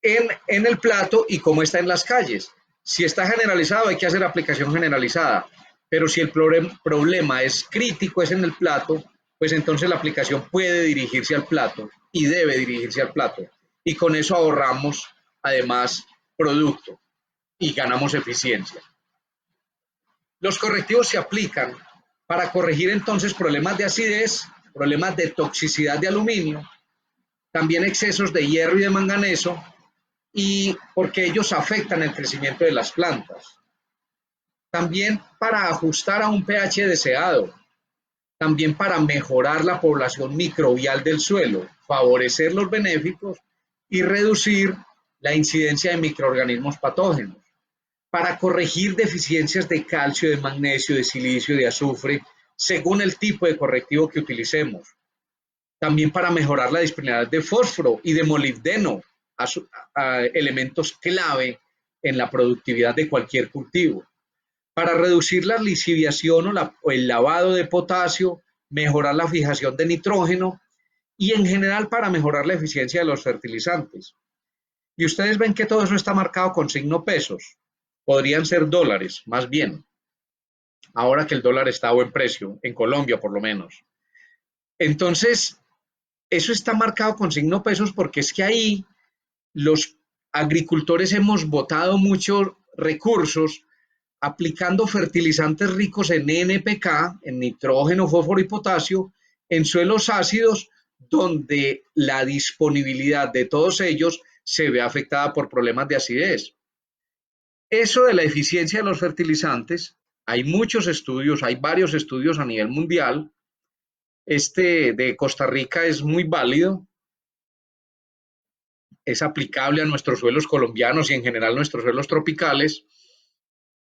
en el plato y cómo está en las calles. Si está generalizado, hay que hacer aplicación generalizada, pero si el problema es crítico, es en el plato, pues entonces la aplicación puede dirigirse al plato y debe dirigirse al plato. Y con eso ahorramos, además, producto y ganamos eficiencia. Los correctivos se aplican para corregir entonces problemas de acidez, problemas de toxicidad de aluminio, también excesos de hierro y de manganeso, y porque ellos afectan el crecimiento de las plantas. También para ajustar a un pH deseado, también para mejorar la población microbial del suelo, favorecer los benéficos y reducir la incidencia de microorganismos patógenos, para corregir deficiencias de calcio, de magnesio, de silicio, de azufre, según el tipo de correctivo que utilicemos. También para mejorar la disponibilidad de fósforo y de molibdeno, a elementos clave en la productividad de cualquier cultivo. Para reducir la lisiviación o el lavado de potasio, mejorar la fijación de nitrógeno y en general para mejorar la eficiencia de los fertilizantes. Y ustedes ven que todo eso está marcado con signo pesos. Podrían ser dólares, más bien, ahora que el dólar está a buen precio, en Colombia por lo menos. Entonces, eso está marcado con signo pesos porque es que ahí los agricultores hemos botado muchos recursos aplicando fertilizantes ricos en NPK, en nitrógeno, fósforo y potasio, en suelos ácidos donde la disponibilidad de todos ellos se ve afectada por problemas de acidez. Eso de la eficiencia de los fertilizantes, hay muchos estudios, hay varios estudios a nivel mundial. Este de Costa Rica es muy válido, es aplicable a nuestros suelos colombianos y en general nuestros suelos tropicales.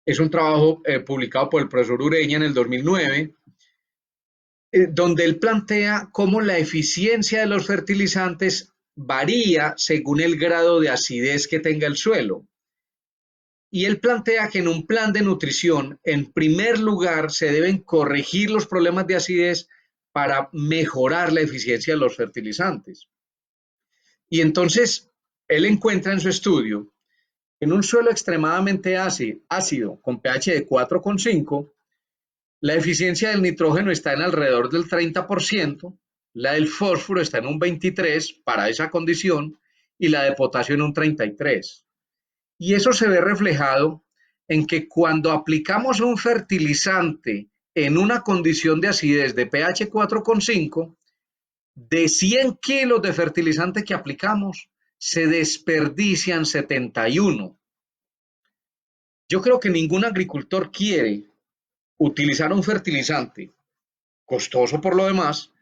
Es un trabajo publicado por el profesor Ureña en el 2009, donde él plantea cómo la eficiencia de los fertilizantes varía según el grado de acidez que tenga el suelo. Y él plantea que en un plan de nutrición, en primer lugar, se deben corregir los problemas de acidez para mejorar la eficiencia de los fertilizantes. Y entonces, él encuentra en su estudio, en un suelo extremadamente ácido con pH de 4,5, la eficiencia del nitrógeno está en alrededor del 30%, la del fósforo está en un 23% para esa condición y la de potasio en un 33%. Y eso se ve reflejado en que cuando aplicamos un fertilizante en una condición de acidez de pH 4,5, de 100 kilos de fertilizante que aplicamos, se desperdician 71. Yo creo que ningún agricultor quiere utilizar un fertilizante costoso por lo demás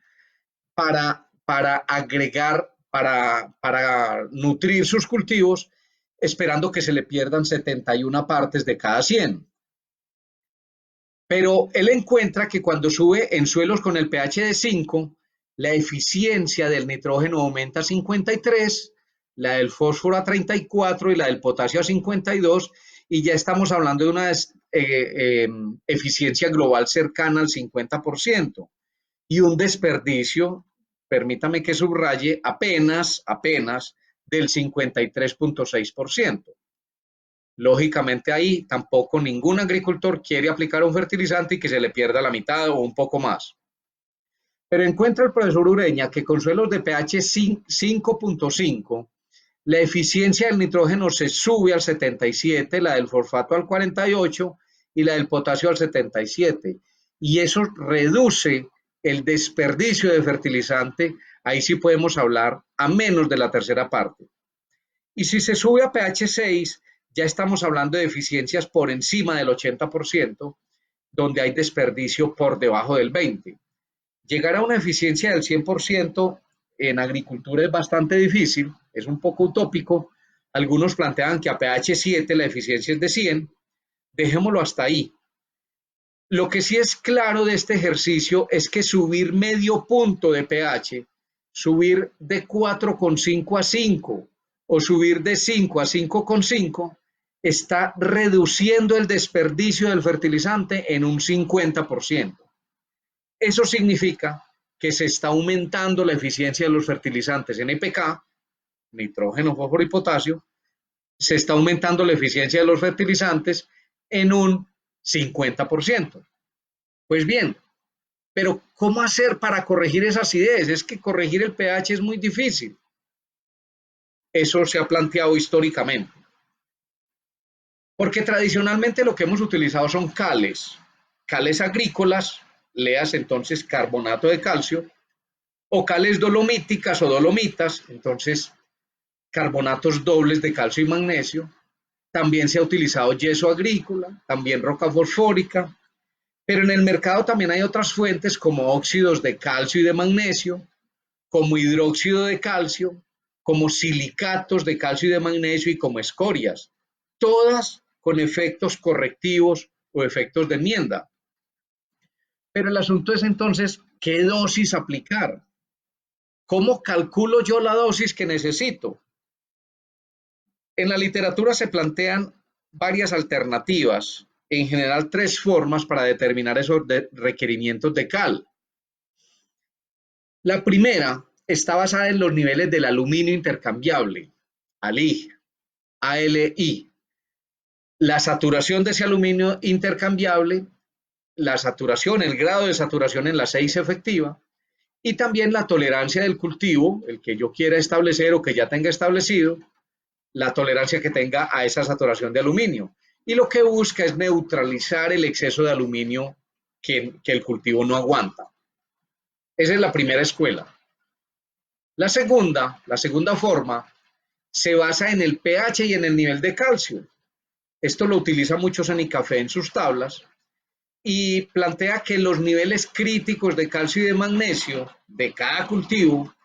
para agregar, para nutrir sus cultivos, esperando que se le pierdan 71 partes de cada 100. Pero él encuentra que cuando sube en suelos con el pH de 5, la eficiencia del nitrógeno aumenta a 53, la del fósforo a 34 y la del potasio a 52, y ya estamos hablando de una eficiencia global cercana al 50% y un desperdicio, permítame que subraye, apenas del 53,6%. Lógicamente ahí tampoco ningún agricultor quiere aplicar un fertilizante y que se le pierda la mitad o un poco más. Pero encuentra el profesor Ureña que con suelos de pH 5,5, la eficiencia del nitrógeno se sube al 77, la del fosfato al 48 y la del potasio al 77. Y eso reduce el desperdicio de fertilizante, ahí sí podemos hablar a menos de la tercera parte. Y si se sube a pH 6, ya estamos hablando de eficiencias por encima del 80%, donde hay desperdicio por debajo del 20%. Llegar a una eficiencia del 100% en agricultura es bastante difícil, es un poco utópico. Algunos plantean que a pH 7 la eficiencia es de 100, dejémoslo hasta ahí. Lo que sí es claro de este ejercicio es que subir medio punto de pH, subir de 4,5 a 5 o subir de 5 a 5,5, está reduciendo el desperdicio del fertilizante en un 50%. Eso significa que se está aumentando la eficiencia de los fertilizantes NPK, nitrógeno, fósforo y potasio, se está aumentando la eficiencia de los fertilizantes en un 50%. Pues bien, pero ¿cómo hacer para corregir esa acidez? Es que corregir el pH es muy difícil. Eso se ha planteado históricamente. Porque tradicionalmente lo que hemos utilizado son cales agrícolas, leas entonces carbonato de calcio, o cales dolomíticas o dolomitas, entonces carbonatos dobles de calcio y magnesio. También se ha utilizado yeso agrícola, también roca fosfórica, pero en el mercado también hay otras fuentes como óxidos de calcio y de magnesio, como hidróxido de calcio, como silicatos de calcio y de magnesio y como escorias, todas con efectos correctivos o efectos de enmienda. Pero el asunto es entonces, ¿qué dosis aplicar? ¿Cómo calculo yo la dosis que necesito? En la literatura se plantean varias alternativas, en general 3 formas para determinar esos requerimientos de cal. La primera está basada en los niveles del aluminio intercambiable, ALI, ALI, la saturación de ese aluminio intercambiable, la saturación, el grado de saturación en la 6 efectiva, y también la tolerancia del cultivo, el que yo quiera establecer o que ya tenga establecido, la tolerancia que tenga a esa saturación de aluminio. Y lo que busca es neutralizar el exceso de aluminio que el cultivo no aguanta. Esa es la primera escuela. La segunda forma, se basa en el pH y en el nivel de calcio. Esto lo utiliza mucho Sanicafé en sus tablas y plantea que los niveles críticos de calcio y de magnesio de cada cultivo,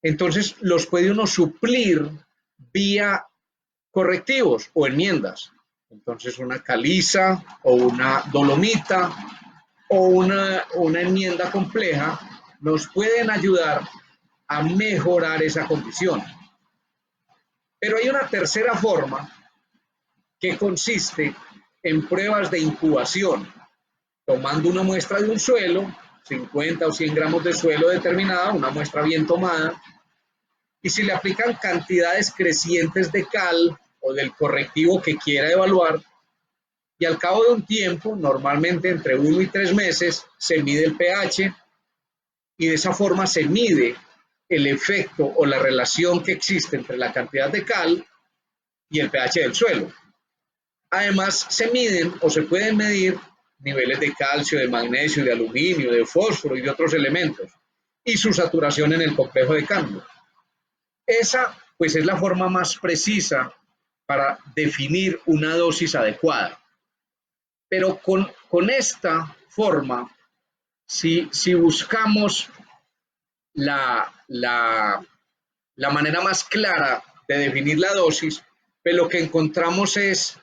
entonces los puede uno suplir vía correctivos o enmiendas. Entonces una caliza o una dolomita o una enmienda compleja nos pueden ayudar a mejorar esa condición. Pero hay una tercera forma que consiste en pruebas de incubación, tomando una muestra de un suelo, 50 o 100 gramos de suelo determinada, una muestra bien tomada, y si le aplican cantidades crecientes de cal o del correctivo que quiera evaluar, y al cabo de un tiempo, normalmente entre 1 y 3 meses, se mide el pH y de esa forma se mide el efecto o la relación que existe entre la cantidad de cal y el pH del suelo. Además, se miden o se pueden medir niveles de calcio, de magnesio, de aluminio, de fósforo y de otros elementos, y su saturación en el complejo de cambio. Esa, pues, es la forma más precisa para definir una dosis adecuada. Pero con esta forma, si buscamos la manera más clara de definir la dosis, pues lo que encontramos es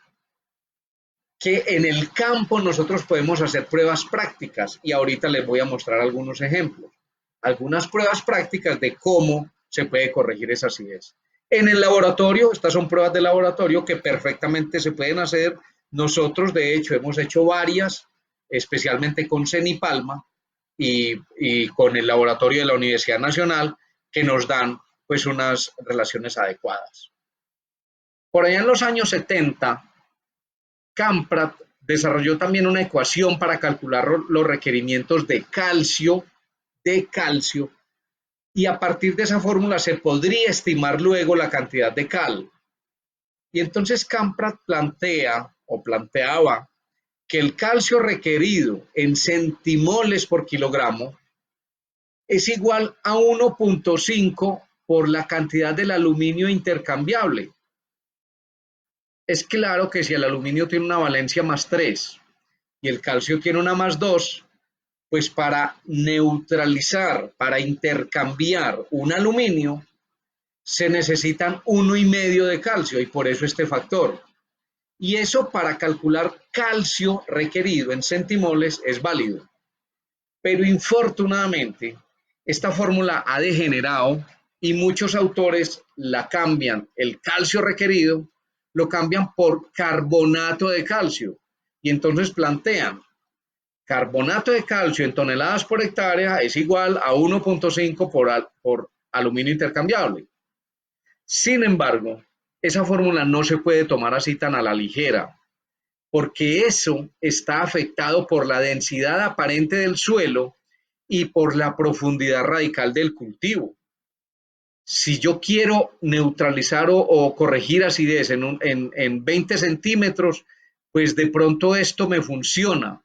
que en el campo nosotros podemos hacer pruebas prácticas y ahorita les voy a mostrar algunos ejemplos, algunas pruebas prácticas de cómo se puede corregir esa acidez. En el laboratorio, estas son pruebas de laboratorio que perfectamente se pueden hacer. Nosotros, de hecho, hemos hecho varias, especialmente con Cenipalma y con el laboratorio de la Universidad Nacional, que nos dan pues unas relaciones adecuadas. Por allá en los años 70, Camprad desarrolló también una ecuación para calcular los requerimientos de calcio, y a partir de esa fórmula se podría estimar luego la cantidad de cal. Y entonces Camprad planteaba que el calcio requerido en centimoles por kilogramo es igual a 1,5 por la cantidad del aluminio intercambiable. Es claro que si el aluminio tiene una valencia +3 y el calcio tiene una +2, pues para neutralizar, para intercambiar un aluminio, se necesitan 1,5 de calcio y por eso este factor. Y eso para calcular calcio requerido en centimoles es válido. Pero infortunadamente, esta fórmula ha degenerado y muchos autores la cambian, el calcio requerido, lo cambian por carbonato de calcio. Y entonces plantean, carbonato de calcio en toneladas por hectárea es igual a 1,5 por aluminio intercambiable. Sin embargo, esa fórmula no se puede tomar así tan a la ligera, porque eso está afectado por la densidad aparente del suelo y por la profundidad radical del cultivo. Si yo quiero neutralizar o corregir acidez en 20 centímetros, pues de pronto esto me funciona.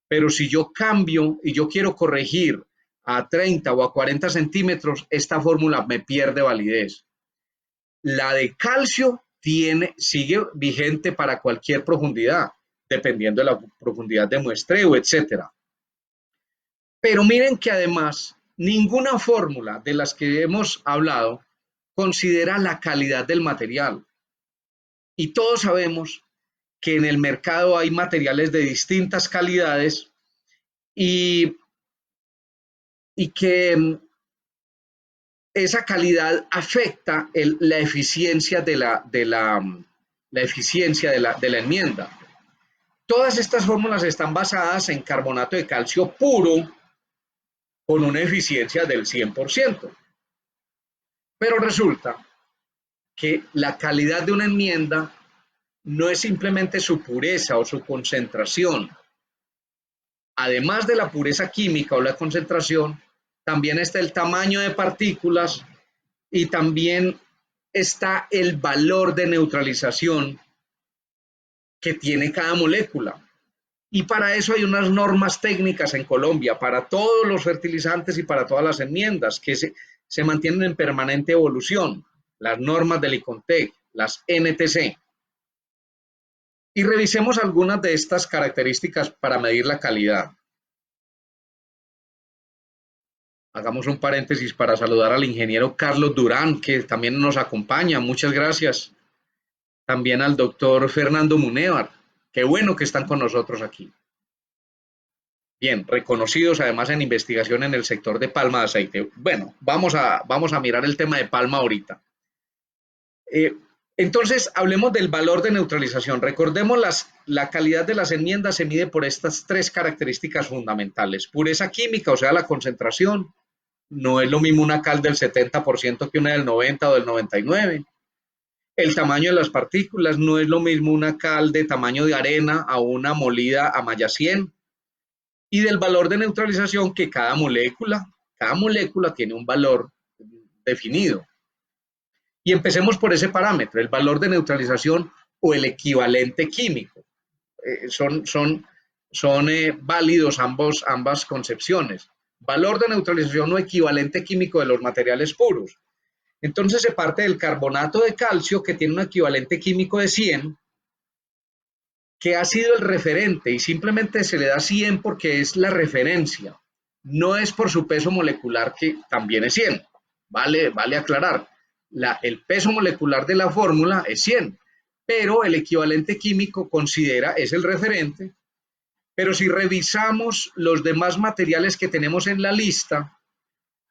Pero si yo cambio y yo quiero corregir a 30 o a 40 centímetros, esta fórmula me pierde validez. La de calcio sigue vigente para cualquier profundidad, dependiendo de la profundidad de muestreo, etcétera. Pero miren que además ninguna fórmula de las que hemos hablado considera la calidad del material. Y todos sabemos que en el mercado hay materiales de distintas calidades y que esa calidad afecta la eficiencia de la enmienda. Todas estas fórmulas están basadas en carbonato de calcio puro con una eficiencia del 100%. Pero resulta que la calidad de una enmienda no es simplemente su pureza o su concentración. Además de la pureza química o la concentración, también está el tamaño de partículas y también está el valor de neutralización que tiene cada molécula. Y para eso hay unas normas técnicas en Colombia, para todos los fertilizantes y para todas las enmiendas, que se mantienen en permanente evolución. Las normas del ICONTEC, las NTC. Y revisemos algunas de estas características para medir la calidad. Hagamos un paréntesis para saludar al ingeniero Carlos Durán, que también nos acompaña. Muchas gracias. También al doctor Fernando Munévar. Qué bueno que están con nosotros aquí. Bien, reconocidos además en investigación en el sector de palma de aceite. Bueno, vamos a mirar el tema de palma ahorita. Entonces, hablemos del valor de neutralización. Recordemos, la calidad de las enmiendas se mide por estas tres características fundamentales. Pureza química, o sea, la concentración. No es lo mismo una cal del 70% que una del 90 o del 99. El tamaño de las partículas, no es lo mismo una cal de tamaño de arena a una molida a malla 100. Y del valor de neutralización, que cada molécula tiene un valor definido. Y empecemos por ese parámetro, el valor de neutralización o el equivalente químico. Son válidos ambas concepciones. Valor de neutralización o equivalente químico de los materiales puros. Entonces se parte del carbonato de calcio, que tiene un equivalente químico de 100, que ha sido el referente, y simplemente se le da 100 porque es la referencia. No es por su peso molecular, que también es 100. Vale aclarar. El peso molecular de la fórmula es 100, pero el equivalente químico es el referente. Pero si revisamos los demás materiales que tenemos en la lista,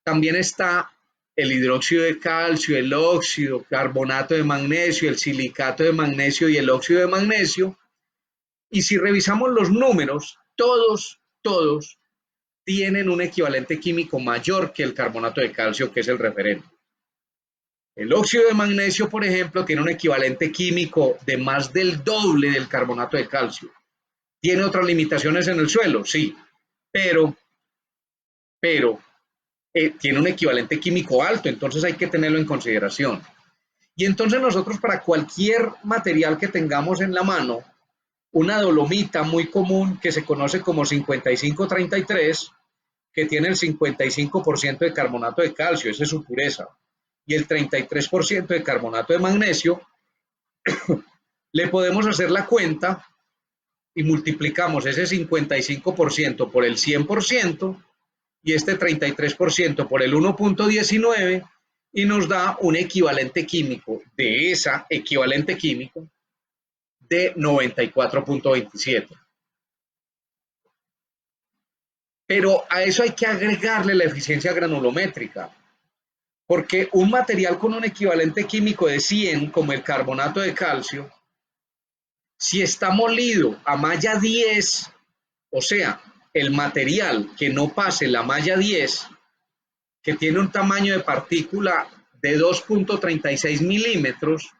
también está el hidróxido de calcio, el óxido, carbonato de magnesio, el silicato de magnesio y el óxido de magnesio. Y si revisamos los números, todos tienen un equivalente químico mayor que el carbonato de calcio, que es el referente. El óxido de magnesio, por ejemplo, tiene un equivalente químico de más del doble del carbonato de calcio. ¿Tiene otras limitaciones en el suelo? Sí, pero tiene un equivalente químico alto, entonces hay que tenerlo en consideración. Y entonces nosotros, para cualquier material que tengamos en la mano, una dolomita muy común que se conoce como 5533, que tiene el 55% de carbonato de calcio, esa es su pureza, y el 33% de carbonato de magnesio, le podemos hacer la cuenta y multiplicamos ese 55% por el 100% y este 33% por el 1.19 y nos da un equivalente químico de esa equivalente químico de 94.27. Pero a eso hay que agregarle la eficiencia granulométrica, porque un material con un equivalente químico de 100, como el carbonato de calcio, si está molido a malla 10, o sea, el material que no pase la malla 10, que tiene un tamaño de partícula de 2.36 milímetros,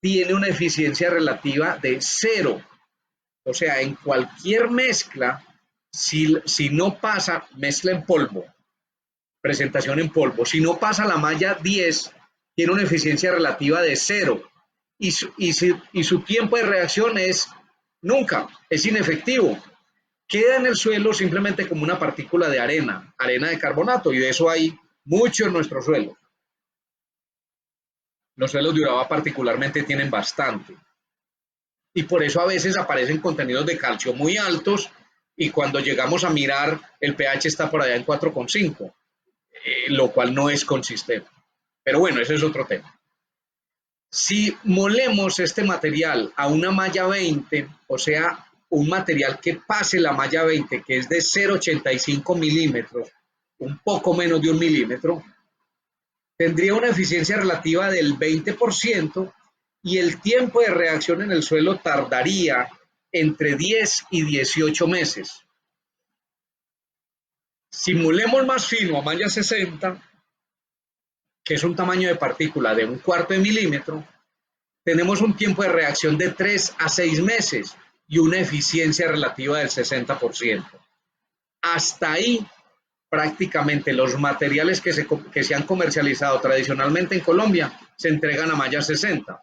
tiene una eficiencia relativa de 0. O sea, en cualquier mezcla, si no pasa, mezcla en polvo, presentación en polvo, si no pasa la malla 10, tiene una eficiencia relativa de 0. Y su tiempo de reacción es nunca, es inefectivo. Queda en el suelo simplemente como una partícula de arena, arena de carbonato, y de eso hay mucho en nuestro suelo. Los suelos de Urabá particularmente tienen bastante. Y por eso a veces aparecen contenidos de calcio muy altos y cuando llegamos a mirar el pH está por allá en 4,5, lo cual no es consistente. Pero bueno, ese es otro tema. Si molemos este material a una malla 20, o sea, un material que pase la malla 20, que es de 0,85 milímetros, un poco menos de 1 milímetro, tendría una eficiencia relativa del 20% y el tiempo de reacción en el suelo tardaría entre 10 y 18 meses. Si molemos más fino a malla 60, que es un tamaño de partícula de 1/4 de milímetro, tenemos un tiempo de reacción de 3 a 6 meses y una eficiencia relativa del 60%. Hasta ahí, prácticamente los materiales que se han comercializado tradicionalmente en Colombia se entregan a malla 60.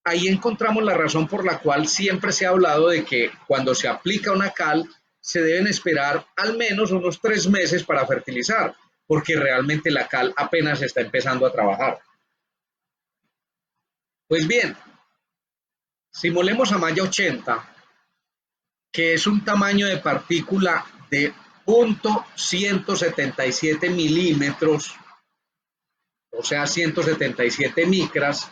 Ahí encontramos la razón por la cual siempre se ha hablado de que cuando se aplica una cal, se deben esperar al menos unos 3 meses para fertilizar, porque realmente la cal apenas está empezando a trabajar. Pues bien, si molemos a malla 80, que es un tamaño de partícula de 0.177 milímetros, o sea, 177 micras,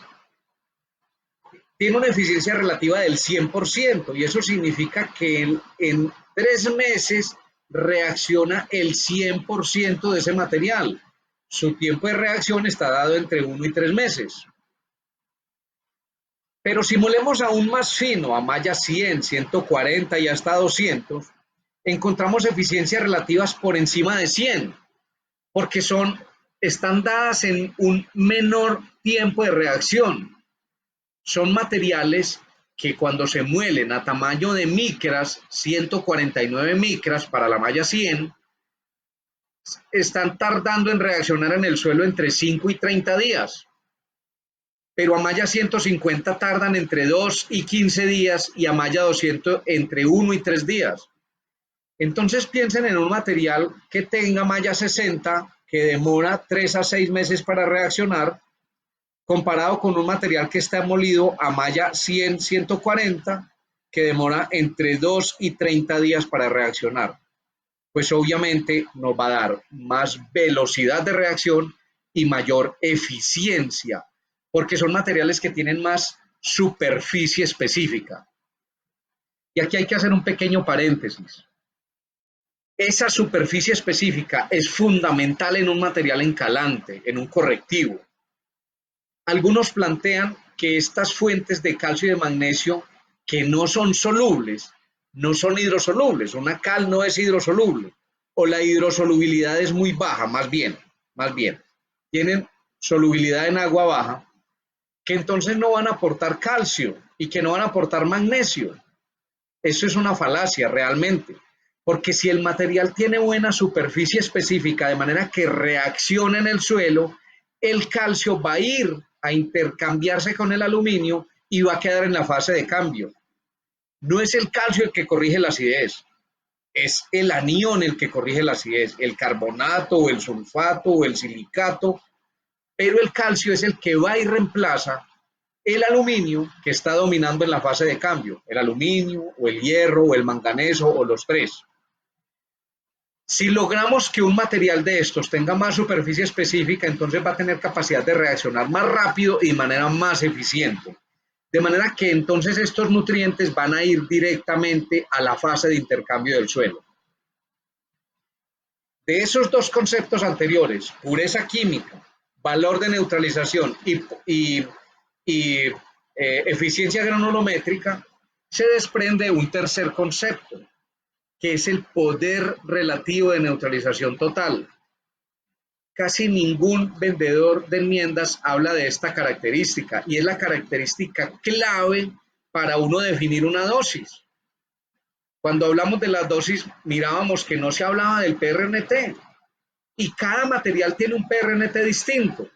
tiene una eficiencia relativa del 100%, y eso significa que en 3 meses reacciona el 100% de ese material. Su tiempo de reacción está dado entre 1 y 3 meses. Pero si molemos aún más fino, a malla 100, 140 y hasta 200, encontramos eficiencias relativas por encima de 100, porque están dadas en un menor tiempo de reacción. Son materiales que cuando se muelen a tamaño de micras, 149 micras para la malla 100, están tardando en reaccionar en el suelo entre 5 y 30 días. Pero a malla 150 tardan entre 2 y 15 días y a malla 200 entre 1 y 3 días. Entonces piensen en un material que tenga malla 60, que demora 3 a 6 meses para reaccionar, comparado con un material que está molido a malla 100, 140, que demora entre 2 y 30 días para reaccionar. Pues obviamente nos va a dar más velocidad de reacción y mayor eficiencia, porque son materiales que tienen más superficie específica. Y aquí hay que hacer un pequeño paréntesis. Esa superficie específica es fundamental en un material encalante, en un correctivo. Algunos plantean que estas fuentes de calcio y de magnesio que no son solubles, no son hidrosolubles. Una cal no es hidrosoluble o la hidrosolubilidad es muy baja, más bien, tienen solubilidad en agua baja, que entonces no van a aportar calcio y que no van a aportar magnesio. Eso es una falacia realmente, porque si el material tiene buena superficie específica de manera que reacciona en el suelo, el calcio va a ir a intercambiarse con el aluminio y va a quedar en la fase de cambio. No es el calcio el que corrige la acidez, es el anión el que corrige la acidez, el carbonato o el sulfato o el silicato, pero el calcio es el que va y reemplaza el aluminio que está dominando en la fase de cambio, el aluminio o el hierro o el manganeso o los tres. Si logramos que un material de estos tenga más superficie específica, entonces va a tener capacidad de reaccionar más rápido y de manera más eficiente. De manera que entonces estos nutrientes van a ir directamente a la fase de intercambio del suelo. De esos dos conceptos anteriores, pureza química, valor de neutralización y eficiencia granulométrica, se desprende un tercer concepto, que es el poder relativo de neutralización total. Casi ningún vendedor de enmiendas habla de esta característica y es la característica clave para uno definir una dosis. Cuando hablamos de las dosis, mirábamos que no se hablaba del PRNT y cada material tiene un PRNT distinto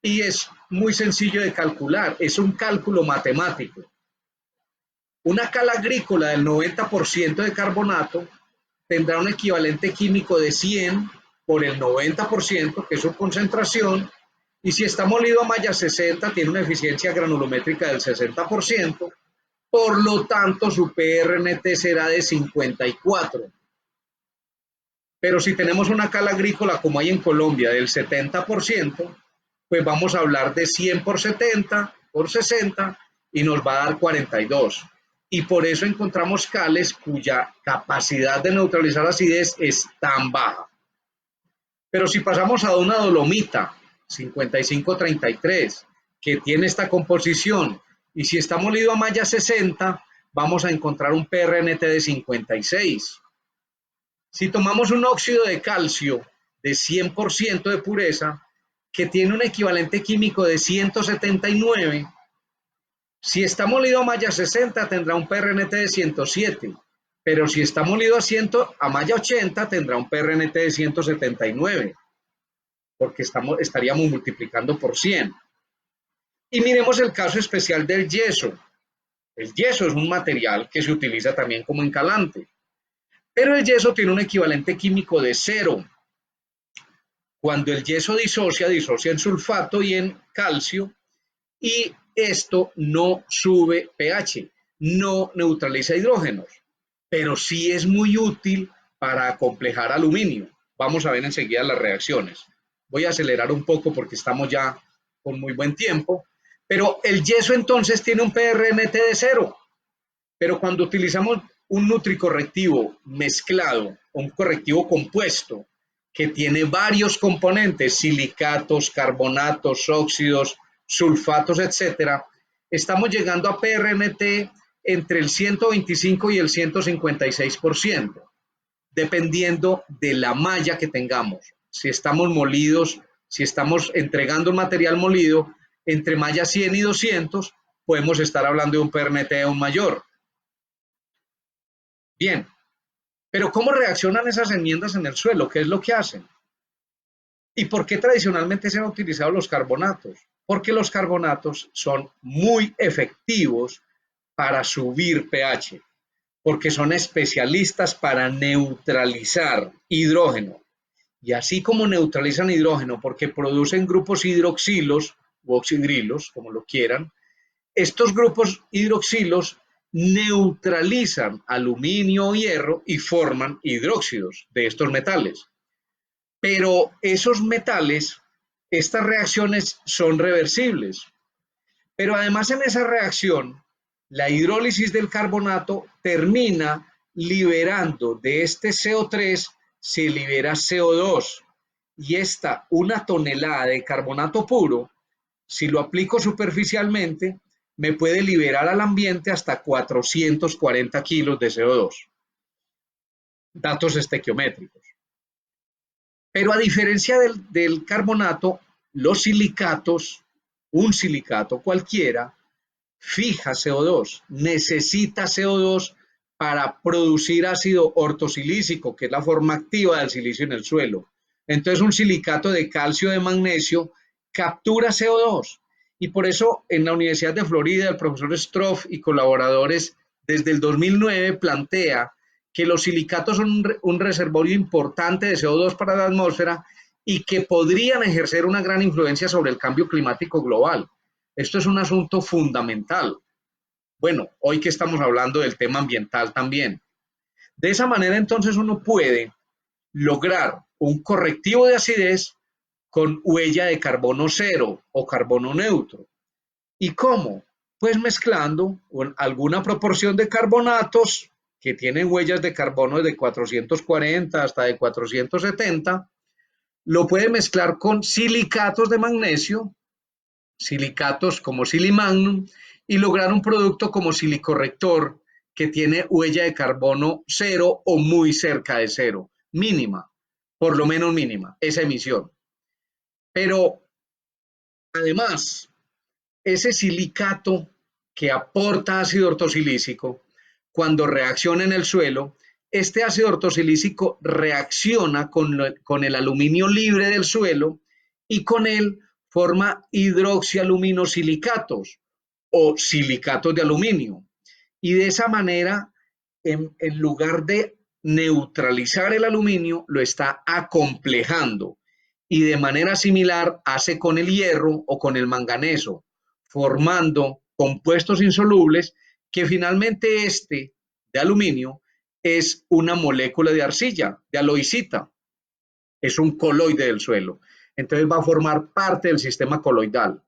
y es muy sencillo de calcular, es un cálculo matemático. Una cal agrícola del 90% de carbonato tendrá un equivalente químico de 100 por el 90%, que es su concentración, y si está molido a malla 60, tiene una eficiencia granulométrica del 60%, por lo tanto su PRNT será de 54. Pero si tenemos una cal agrícola como hay en Colombia del 70%, pues vamos a hablar de 100 por 70 por 60 y nos va a dar 42. Y por eso encontramos cales cuya capacidad de neutralizar acidez es tan baja. Pero si pasamos a una dolomita 5533 que tiene esta composición y si está molido a malla 60, vamos a encontrar un PRNT de 56. Si tomamos un óxido de calcio de 100% de pureza que tiene un equivalente químico de 179, si está molido a malla 60 tendrá un PRNT de 107, pero si está molido a malla 80 tendrá un PRNT de 179, porque estaríamos multiplicando por 100. Y miremos el caso especial del yeso. El yeso es un material que se utiliza también como encalante, pero el yeso tiene un equivalente químico de 0. Cuando el yeso disocia en sulfato y en calcio, y esto no sube pH, no neutraliza hidrógenos, pero sí es muy útil para acomplejar aluminio. Vamos a ver enseguida las reacciones. Voy a acelerar un poco porque estamos ya con muy buen tiempo, pero el yeso entonces tiene un PRNT de 0, pero cuando utilizamos un nutricorrectivo mezclado, un correctivo compuesto, que tiene varios componentes, silicatos, carbonatos, óxidos, sulfatos, etcétera, estamos llegando a PRNT entre el 125 y el 156%, dependiendo de la malla que tengamos. Si estamos molidos, si estamos entregando un material molido, entre malla 100 y 200, podemos estar hablando de un PRNT aún mayor. Bien, pero ¿cómo reaccionan esas enmiendas en el suelo? ¿Qué es lo que hacen? ¿Y por qué tradicionalmente se han utilizado los carbonatos? Porque los carbonatos son muy efectivos para subir pH, porque son especialistas para neutralizar hidrógeno. Y así como neutralizan hidrógeno, porque producen grupos hidroxilos u oxidrilos, como lo quieran, estos grupos hidroxilos neutralizan aluminio o hierro y forman hidróxidos de estos metales. Pero esos metales, estas reacciones son reversibles. Pero además en esa reacción, la hidrólisis del carbonato termina liberando de este CO3, se libera CO2. Y esta, una tonelada de carbonato puro, si lo aplico superficialmente, me puede liberar al ambiente hasta 440 kilos de CO2. Datos estequiométricos. Pero a diferencia del carbonato, los silicatos, un silicato cualquiera, fija CO2, necesita CO2 para producir ácido ortosilícico, que es la forma activa del silicio en el suelo. Entonces un silicato de calcio o de magnesio captura CO2. Y por eso en la Universidad de Florida el profesor Stroff y colaboradores desde el 2009 plantea que los silicatos son un reservorio importante de CO2 para la atmósfera y que podrían ejercer una gran influencia sobre el cambio climático global. Esto es un asunto fundamental. Bueno, hoy que estamos hablando del tema ambiental también. De esa manera entonces uno puede lograr un correctivo de acidez con huella de carbono cero o carbono neutro. ¿Y cómo? Pues mezclando con alguna proporción de carbonatos que tienen huellas de carbono de 440 hasta de 470, lo puede mezclar con silicatos de magnesio, silicatos como silimagnum, y lograr un producto como silicorrector que tiene huella de carbono cero o muy cerca de cero, mínima, por lo menos mínima, esa emisión. Pero además, ese silicato que aporta ácido ortosilícico, cuando reacciona en el suelo, este ácido ortosilícico reacciona con el aluminio libre del suelo y con él forma hidroxialuminosilicatos o silicatos de aluminio. Y de esa manera, en lugar de neutralizar el aluminio, lo está acomplejando. Y de manera similar hace con el hierro o con el manganeso, formando compuestos insolubles que finalmente este de aluminio es una molécula de arcilla, de aloicita, es un coloide del suelo. Entonces va a formar parte del sistema coloidal.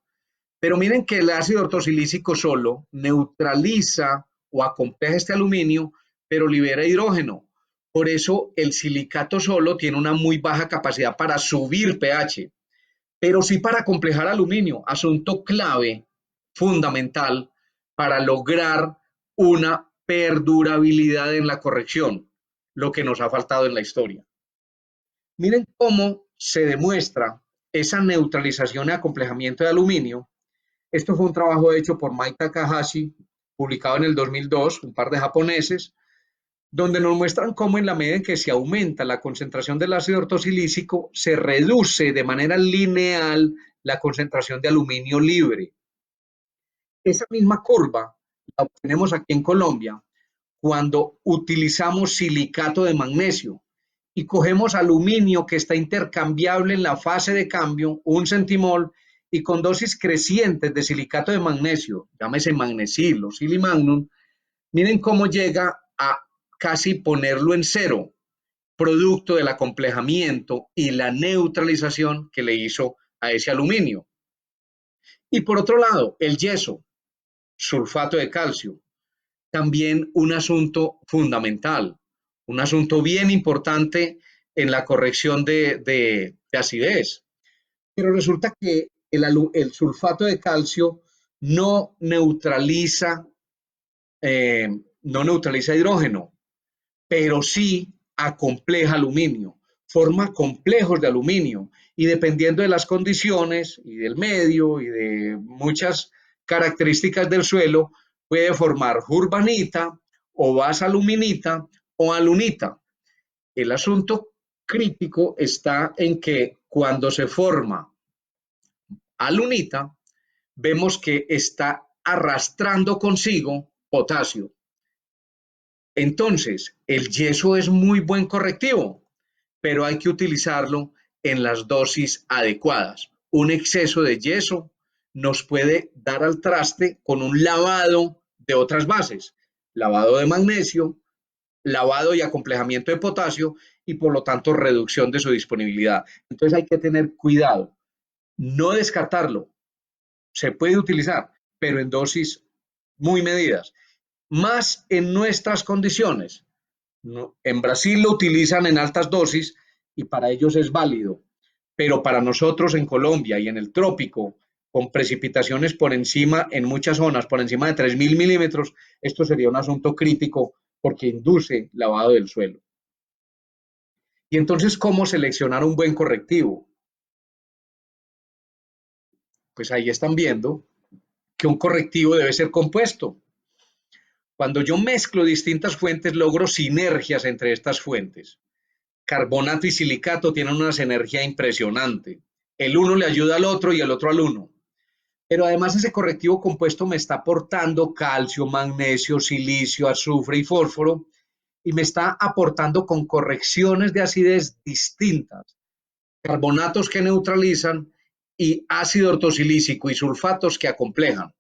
Pero miren que el ácido ortosilícico solo neutraliza o acompleja este aluminio, pero libera hidrógeno. Por eso el silicato solo tiene una muy baja capacidad para subir pH, pero sí para complejar aluminio, asunto clave, fundamental, para lograr una perdurabilidad en la corrección, lo que nos ha faltado en la historia. Miren cómo se demuestra esa neutralización y acomplejamiento de aluminio. Esto fue un trabajo hecho por Mai Takahashi, publicado en el 2002, un par de japoneses, donde nos muestran cómo en la medida en que se aumenta la concentración del ácido ortosilícico, se reduce de manera lineal la concentración de aluminio libre. Esa misma curva la obtenemos aquí en Colombia cuando utilizamos silicato de magnesio y cogemos aluminio que está intercambiable en la fase de cambio, 1 centimol, y con dosis crecientes de silicato de magnesio, llámese magnesil o silimagnum, miren cómo llega a casi ponerlo en cero, producto del acomplejamiento y la neutralización que le hizo a ese aluminio. Y por otro lado, el yeso, sulfato de calcio, también un asunto fundamental, un asunto bien importante en la corrección de acidez. Pero resulta que el sulfato de calcio no neutraliza, no neutraliza hidrógeno, pero sí acompleja aluminio, forma complejos de aluminio y dependiendo de las condiciones y del medio y de muchas características del suelo, puede formar urbanita o basaluminita o alunita. El asunto crítico está en que cuando se forma alunita, vemos que está arrastrando consigo potasio. Entonces, el yeso es muy buen correctivo, pero hay que utilizarlo en las dosis adecuadas. Un exceso de yeso nos puede dar al traste con un lavado de otras bases, lavado de magnesio, lavado y acomplejamiento de potasio y por lo tanto reducción de su disponibilidad. Entonces hay que tener cuidado, no descartarlo, se puede utilizar, pero en dosis muy medidas, más en nuestras condiciones. ¿No? En Brasil lo utilizan en altas dosis y para ellos es válido, pero para nosotros en Colombia y en el trópico, con precipitaciones por encima, en muchas zonas, por encima de 3.000 milímetros, esto sería un asunto crítico porque induce lavado del suelo. Y entonces, ¿cómo seleccionar un buen correctivo? Pues ahí están viendo que un correctivo debe ser compuesto. Cuando yo mezclo distintas fuentes, logro sinergias entre estas fuentes. Carbonato y silicato tienen una sinergia impresionante. El uno le ayuda al otro y el otro al uno. Pero además ese correctivo compuesto me está aportando calcio, magnesio, silicio, azufre y fósforo y me está aportando con correcciones de acidez distintas. Carbonatos que neutralizan y ácido ortosilícico y sulfatos que acomplejan.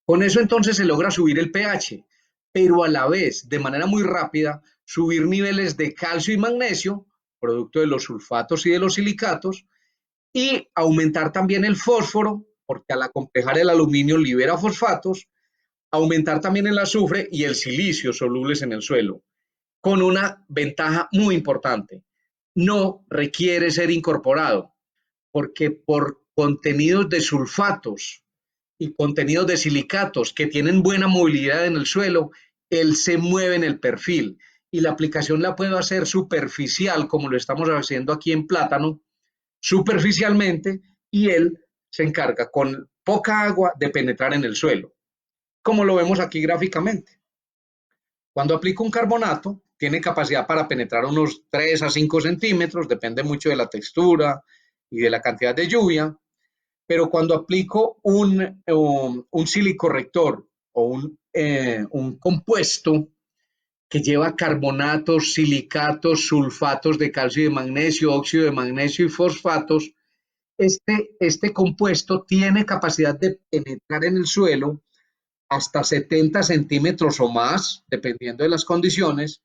Con eso entonces se logra subir el pH, pero a la vez, de manera muy rápida, subir niveles de calcio y magnesio, producto de los sulfatos y de los silicatos, y aumentar también el fósforo, porque al acomplejar el aluminio libera fosfatos, aumentar también el azufre y el silicio solubles en el suelo, con una ventaja muy importante. No requiere ser incorporado, porque por contenidos de sulfatos y contenidos de silicatos que tienen buena movilidad en el suelo, él se mueve en el perfil y la aplicación la puedo hacer superficial, como lo estamos haciendo aquí en plátano, superficialmente, y él se encarga con poca agua de penetrar en el suelo, como lo vemos aquí gráficamente. Cuando aplico un carbonato, tiene capacidad para penetrar unos 3 a 5 centímetros, depende mucho de la textura y de la cantidad de lluvia, pero cuando aplico un silicorrector o un compuesto que lleva carbonatos, silicatos, sulfatos de calcio y de magnesio, óxido de magnesio y fosfatos, este compuesto tiene capacidad de penetrar en el suelo hasta 70 centímetros o más, dependiendo de las condiciones,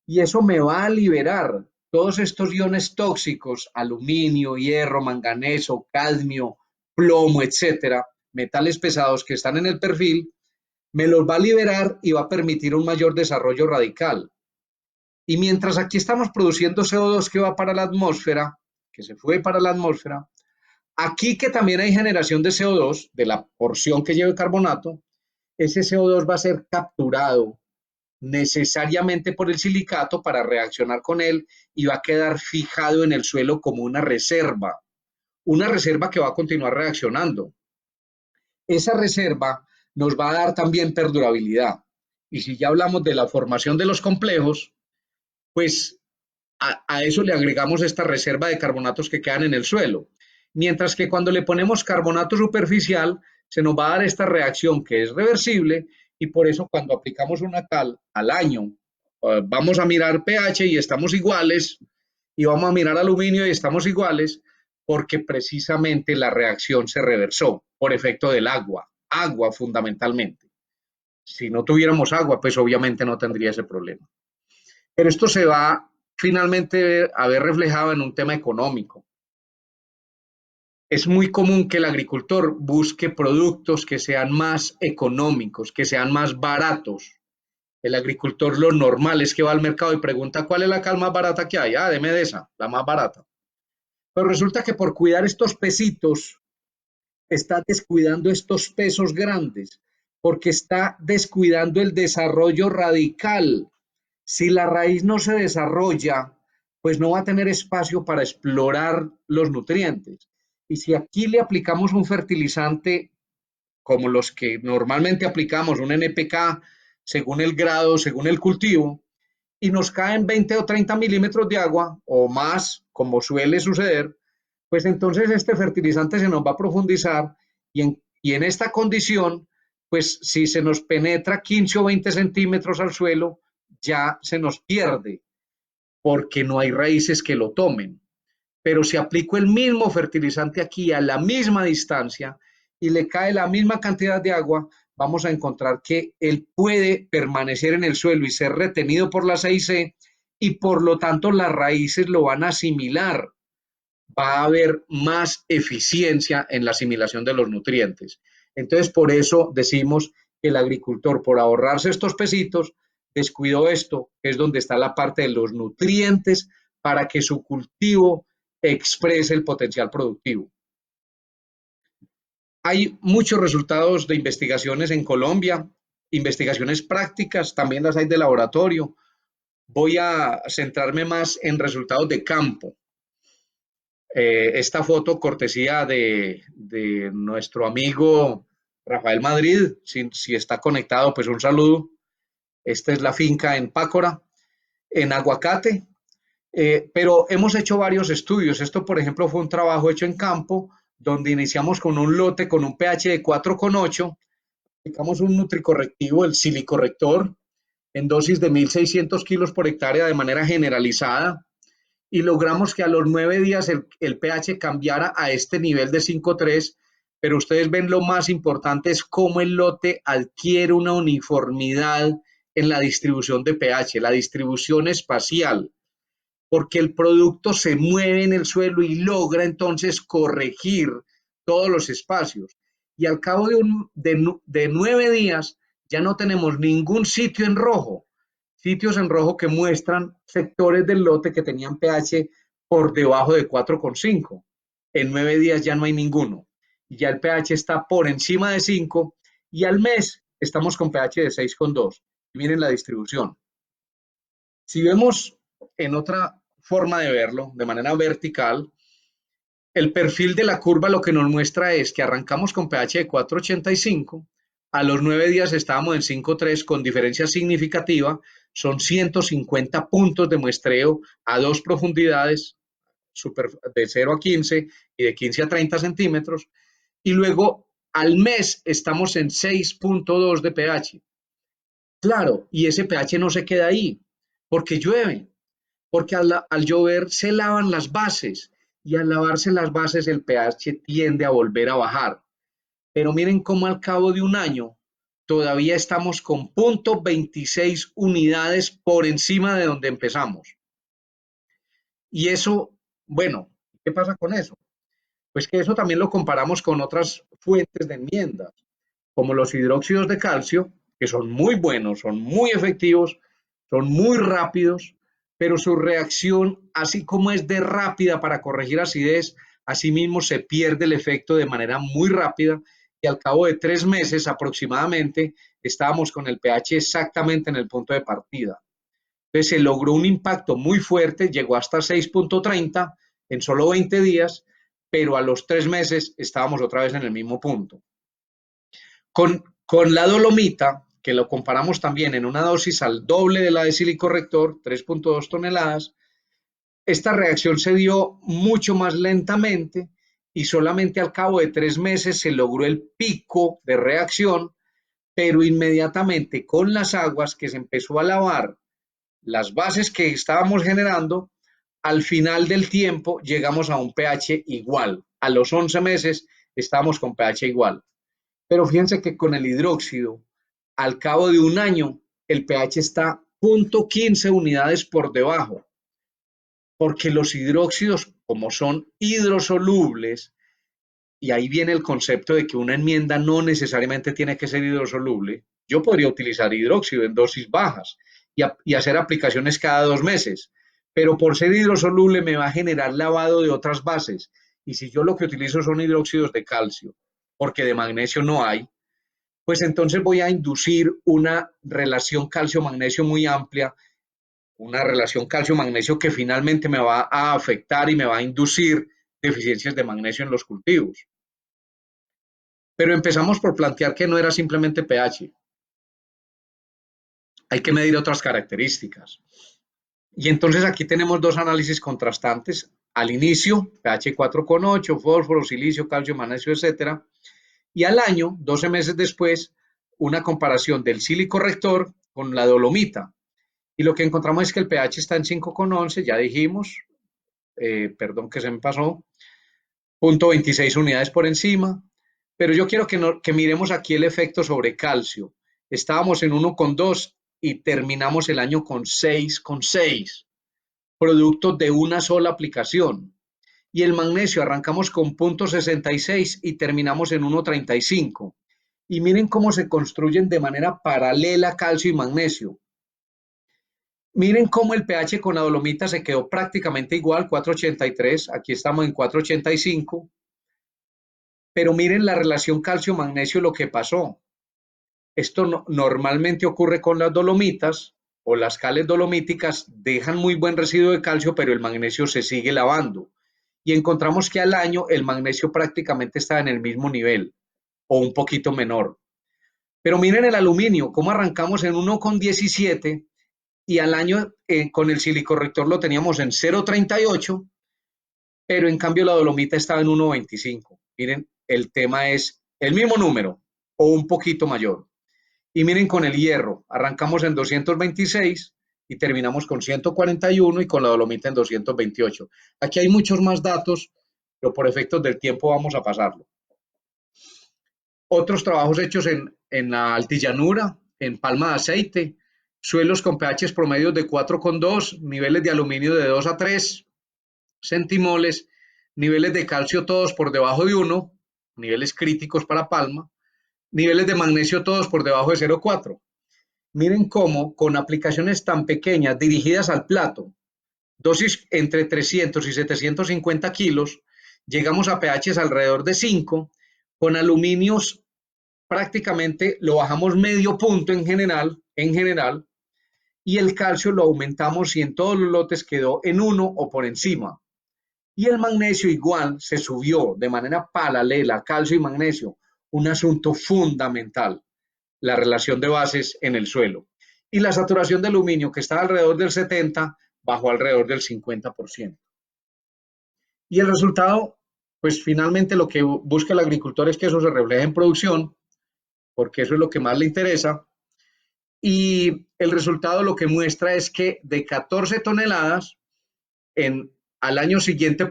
y eso me va a liberar todos estos iones tóxicos, aluminio, hierro, manganeso, cadmio, plomo, etcétera, metales pesados que están en el perfil, me los va a liberar y va a permitir un mayor desarrollo radical. Y mientras aquí estamos produciendo CO2 que va para la atmósfera, que se fue para la atmósfera, aquí que también hay generación de CO2, de la porción que lleve carbonato, ese CO2 va a ser capturado necesariamente por el silicato para reaccionar con él y va a quedar fijado en el suelo como una reserva que va a continuar reaccionando. Esa reserva nos va a dar también perdurabilidad. Y si ya hablamos de la formación de los complejos, pues a eso le agregamos esta reserva de carbonatos que quedan en el suelo. Mientras que cuando le ponemos carbonato superficial, se nos va a dar esta reacción que es reversible y por eso cuando aplicamos una cal al año, vamos a mirar pH y estamos iguales, y vamos a mirar aluminio y estamos iguales, porque precisamente la reacción se reversó por efecto del agua fundamentalmente. Si no tuviéramos agua, pues obviamente no tendría ese problema. Pero esto se va finalmente a ver reflejado en un tema económico. Es muy común que el agricultor busque productos que sean más económicos, que sean más baratos. El agricultor lo normal es que va al mercado y pregunta cuál es la cal más barata que hay. Ah, deme de esa, la más barata. Pero resulta que por cuidar estos pesitos, está descuidando estos pesos grandes, porque está descuidando el desarrollo radical. Si la raíz no se desarrolla, pues no va a tener espacio para explorar los nutrientes. Y si aquí le aplicamos un fertilizante como los que normalmente aplicamos, un NPK, según el grado, según el cultivo, y nos caen 20 o 30 milímetros de agua o más, como suele suceder, pues entonces este fertilizante se nos va a profundizar y en esta condición, pues si se nos penetra 15 o 20 centímetros al suelo, ya se nos pierde porque no hay raíces que lo tomen. Pero si aplico el mismo fertilizante aquí a la misma distancia y le cae la misma cantidad de agua, vamos a encontrar que él puede permanecer en el suelo y ser retenido por la 6C y por lo tanto las raíces lo van a asimilar. Va a haber más eficiencia en la asimilación de los nutrientes. Entonces, por eso decimos que el agricultor, por ahorrarse estos pesitos, descuidó esto, que es donde está la parte de los nutrientes para que su cultivo exprese el potencial productivo. Hay muchos resultados de investigaciones en Colombia, investigaciones prácticas, también las hay de laboratorio. Voy a centrarme más en resultados de campo. Esta foto cortesía de nuestro amigo Rafael Madrid, si está conectado, pues un saludo. Esta es la finca en Pácora, en aguacate, pero hemos hecho varios estudios. Esto, por ejemplo, fue un trabajo hecho en campo, donde iniciamos con un lote con un pH de 4,8, aplicamos un nutricorrectivo, el silicorrector, en dosis de 1.600 kilos por hectárea de manera generalizada, y logramos que a los 9 días el pH cambiara a este nivel de 5,3, pero ustedes ven lo más importante es cómo el lote adquiere una uniformidad en la distribución de pH, la distribución espacial, porque el producto se mueve en el suelo y logra entonces corregir todos los espacios. Y al cabo de 9 días ya no tenemos ningún sitio en rojo, sitios en rojo que muestran sectores del lote que tenían pH por debajo de 4,5. En 9 días ya no hay ninguno. Ya el pH está por encima de 5 y al mes estamos con pH de 6,2. Miren la distribución. Si vemos en otra forma de verlo, de manera vertical, el perfil de la curva lo que nos muestra es que arrancamos con pH de 4,85, a los 9 días estábamos en 5,3 con diferencia significativa, son 150 puntos de muestreo a dos profundidades, de 0 a 15 y de 15 a 30 centímetros, y luego al mes estamos en 6,2 de pH. Claro, y ese pH no se queda ahí, porque llueve, porque al llover se lavan las bases y al lavarse las bases el pH tiende a volver a bajar. Pero miren cómo al cabo de un año todavía estamos con 0,26 unidades por encima de donde empezamos. Y eso, bueno, ¿qué pasa con eso? Pues que eso también lo comparamos con otras fuentes de enmiendas, como los hidróxidos de calcio, que son muy buenos, son muy efectivos, son muy rápidos, pero su reacción, así como es de rápida para corregir acidez, asimismo se pierde el efecto de manera muy rápida y al cabo de 3 meses aproximadamente estábamos con el pH exactamente en el punto de partida. Entonces se logró un impacto muy fuerte, llegó hasta 6,30 en solo 20 días, pero a los 3 meses estábamos otra vez en el mismo punto. Con la dolomita, que lo comparamos también en una dosis al doble de la de silicorrector, 3,2 toneladas, esta reacción se dio mucho más lentamente y solamente al cabo de 3 meses se logró el pico de reacción, pero inmediatamente con las aguas que se empezó a lavar las bases que estábamos generando, al final del tiempo llegamos a un pH igual. A los 11 meses estábamos con pH igual. Pero fíjense que con el hidróxido, al cabo de un año, el pH está 0,15 unidades por debajo, porque los hidróxidos, como son hidrosolubles, y ahí viene el concepto de que una enmienda no necesariamente tiene que ser hidrosoluble, yo podría utilizar hidróxido en dosis bajas y hacer aplicaciones cada 2 meses, pero por ser hidrosoluble me va a generar lavado de otras bases, y si yo lo que utilizo son hidróxidos de calcio, porque de magnesio no hay, pues entonces voy a inducir una relación calcio-magnesio muy amplia, una relación calcio-magnesio que finalmente me va a afectar y me va a inducir deficiencias de magnesio en los cultivos. Pero empezamos por plantear que no era simplemente pH, hay que medir otras características. Y entonces aquí tenemos dos análisis contrastantes. Al inicio, pH 4,8, fósforo, silicio, calcio, magnesio, etcétera. Y al año, 12 meses después, una comparación del silicorrector con la dolomita. Y lo que encontramos es que el pH está en 5,11, ya dijimos, perdón que se me pasó, 0,26 unidades por encima. Pero yo quiero que miremos aquí el efecto sobre calcio. Estábamos en 1,2 y terminamos el año con 6,6, producto de una sola aplicación. Y el magnesio arrancamos con 0,66 y terminamos en 1,35. Y miren cómo se construyen de manera paralela calcio y magnesio. Miren cómo el pH con la dolomita se quedó prácticamente igual, 4,83. Aquí estamos en 4,85. Pero miren la relación calcio-magnesio, lo que pasó. Esto normalmente ocurre con las dolomitas o las cales dolomíticas, dejan muy buen residuo de calcio, pero el magnesio se sigue lavando. Y encontramos que al año el magnesio prácticamente está en el mismo nivel o un poquito menor. Pero miren el aluminio, cómo arrancamos en 1,17 y al año con el silicorrector lo teníamos en 0,38, pero en cambio la dolomita estaba en 1,25. Miren, el tema es el mismo número o un poquito mayor. Y miren con el hierro, arrancamos en 226 y terminamos con 141 y con la dolomita en 228. Aquí hay muchos más datos, pero por efectos del tiempo vamos a pasarlo. Otros trabajos hechos en la altillanura, en palma de aceite, suelos con pH promedios de 4,2, niveles de aluminio de 2 a 3 centimoles, niveles de calcio todos por debajo de 1, niveles críticos para palma, niveles de magnesio todos por debajo de 0,4. Miren cómo con aplicaciones tan pequeñas dirigidas al plato, dosis entre 300 y 750 kilos, llegamos a pHs alrededor de 5, con aluminios prácticamente lo bajamos medio punto en general, y el calcio lo aumentamos y en todos los lotes quedó en 1 o por encima. Y el magnesio igual se subió de manera paralela, calcio y magnesio, un asunto fundamental, la relación de bases en el suelo. Y la saturación de aluminio, que estaba alrededor del 70, bajó alrededor del 50%. Y el resultado, pues finalmente lo que busca el agricultor es que eso se refleje en producción, porque eso es lo que más le interesa. Y el resultado lo que muestra es que de 14 toneladas, al año siguiente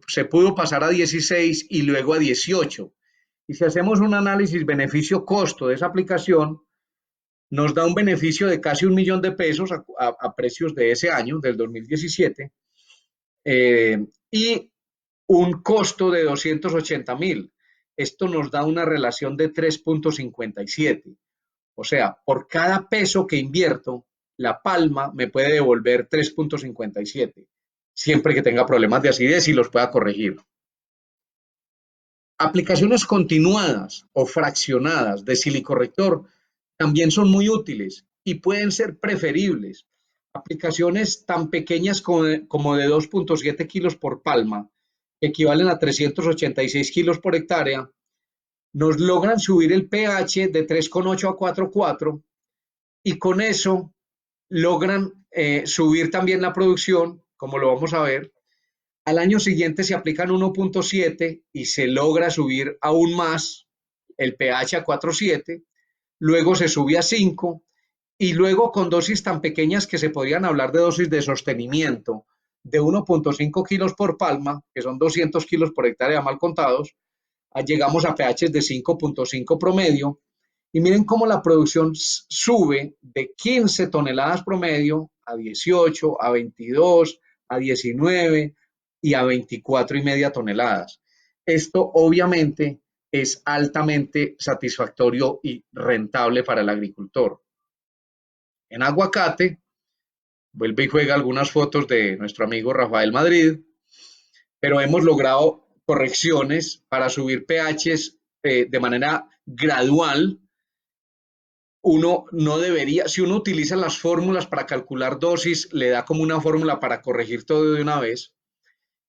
se pudo pasar a 16 y luego a 18. Y si hacemos un análisis beneficio-costo de esa aplicación, nos da un beneficio de casi $1.000.000 a precios de ese año, del 2017, y un costo de 280.000. Esto nos da una relación de 3.57. O sea, por cada peso que invierto, la palma me puede devolver 3.57, siempre que tenga problemas de acidez y los pueda corregir. Aplicaciones continuadas o fraccionadas de silicorrector también son muy útiles y pueden ser preferibles. Aplicaciones tan pequeñas como de 2.7 kilos por palma, que equivalen a 386 kilos por hectárea, nos logran subir el pH de 3,8 a 4,4 y con eso logran subir también la producción, como lo vamos a ver. Al año siguiente se aplican 1.7 y se logra subir aún más el pH a 4,7, luego se sube a 5 y luego con dosis tan pequeñas que se podrían hablar de dosis de sostenimiento de 1.5 kilos por palma, que son 200 kilos por hectárea mal contados, llegamos a pHs de 5.5 promedio y miren cómo la producción sube de 15 toneladas promedio a 18, a 22, a 19 y a 24,5 toneladas. Esto obviamente es altamente satisfactorio y rentable para el agricultor. En aguacate, vuelve y juega algunas fotos de nuestro amigo Rafael Madrid, pero hemos logrado correcciones para subir pHs de manera gradual. Uno no debería, si uno utiliza las fórmulas para calcular dosis, le da como una fórmula para corregir todo de una vez.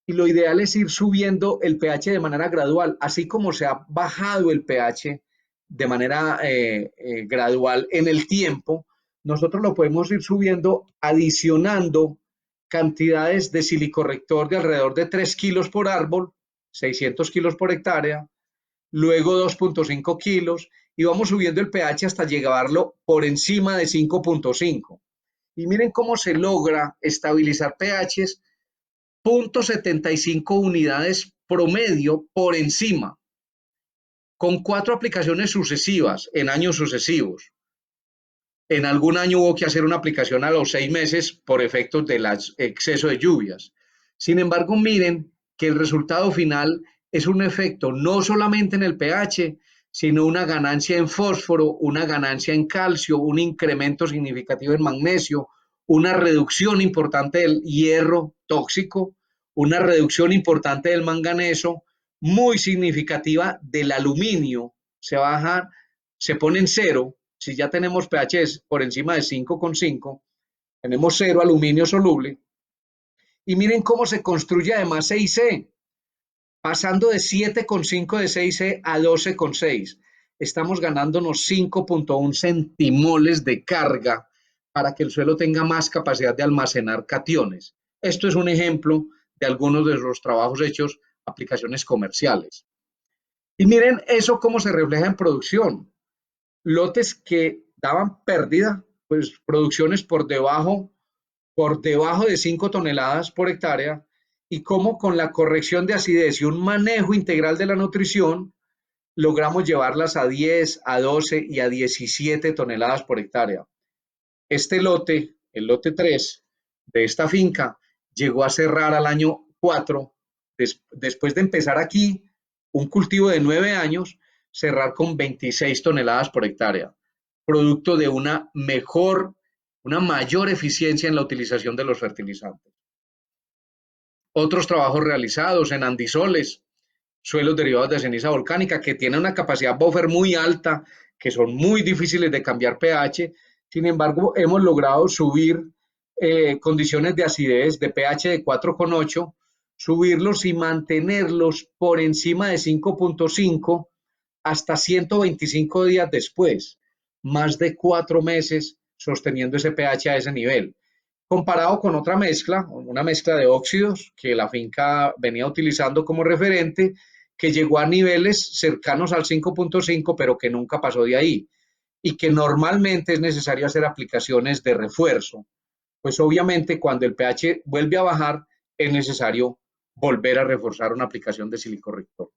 Y lo ideal es ir subiendo el pH de manera gradual, así como se ha bajado el pH de manera gradual en el tiempo, nosotros lo podemos ir subiendo adicionando cantidades de silicorrector de alrededor de 3 kilos por árbol, 600 kilos por hectárea, luego 2.5 kilos y vamos subiendo el pH hasta llevarlo por encima de 5.5. Y miren cómo se logra estabilizar pHs 0.75 unidades promedio por encima, con 4 aplicaciones sucesivas en años sucesivos. En algún año hubo que hacer una aplicación a los 6 meses por efectos del exceso de lluvias. Sin embargo, miren que el resultado final es un efecto no solamente en el pH, sino una ganancia en fósforo, una ganancia en calcio, un incremento significativo en magnesio, una reducción importante del hierro tóxico, una reducción importante del manganeso, muy significativa del aluminio, se baja, se pone en cero. Si ya tenemos pHs por encima de 5,5, tenemos 0 aluminio soluble. Y miren cómo se construye además 6C, pasando de 7,5 de 6C a 12,6. Estamos ganándonos 5,1 centimoles de carga para que el suelo tenga más capacidad de almacenar cationes. Esto es un ejemplo de algunos de los trabajos hechos, aplicaciones comerciales. Y miren eso cómo se refleja en producción. Lotes que daban pérdida, pues, producciones por debajo de 5 toneladas por hectárea, y cómo con la corrección de acidez y un manejo integral de la nutrición, logramos llevarlas a 10, a 12 y a 17 toneladas por hectárea. Este lote, el lote 3 de esta finca, llegó a cerrar al año 4, después de empezar aquí un cultivo de 9 años, cerrar con 26 toneladas por hectárea, producto de una mayor eficiencia en la utilización de los fertilizantes. Otros trabajos realizados en andisoles, suelos derivados de ceniza volcánica, que tienen una capacidad buffer muy alta, que son muy difíciles de cambiar pH. Sin embargo, hemos logrado subir condiciones de acidez de pH de 4,8, subirlos y mantenerlos por encima de 5,5 hasta 125 días después, más de 4 meses sosteniendo ese pH a ese nivel, comparado con otra mezcla, una mezcla de óxidos que la finca venía utilizando como referente, que llegó a niveles cercanos al 5,5, pero que nunca pasó de ahí, y que normalmente es necesario hacer aplicaciones de refuerzo, pues obviamente cuando el pH vuelve a bajar es necesario volver a reforzar una aplicación de silicorrector.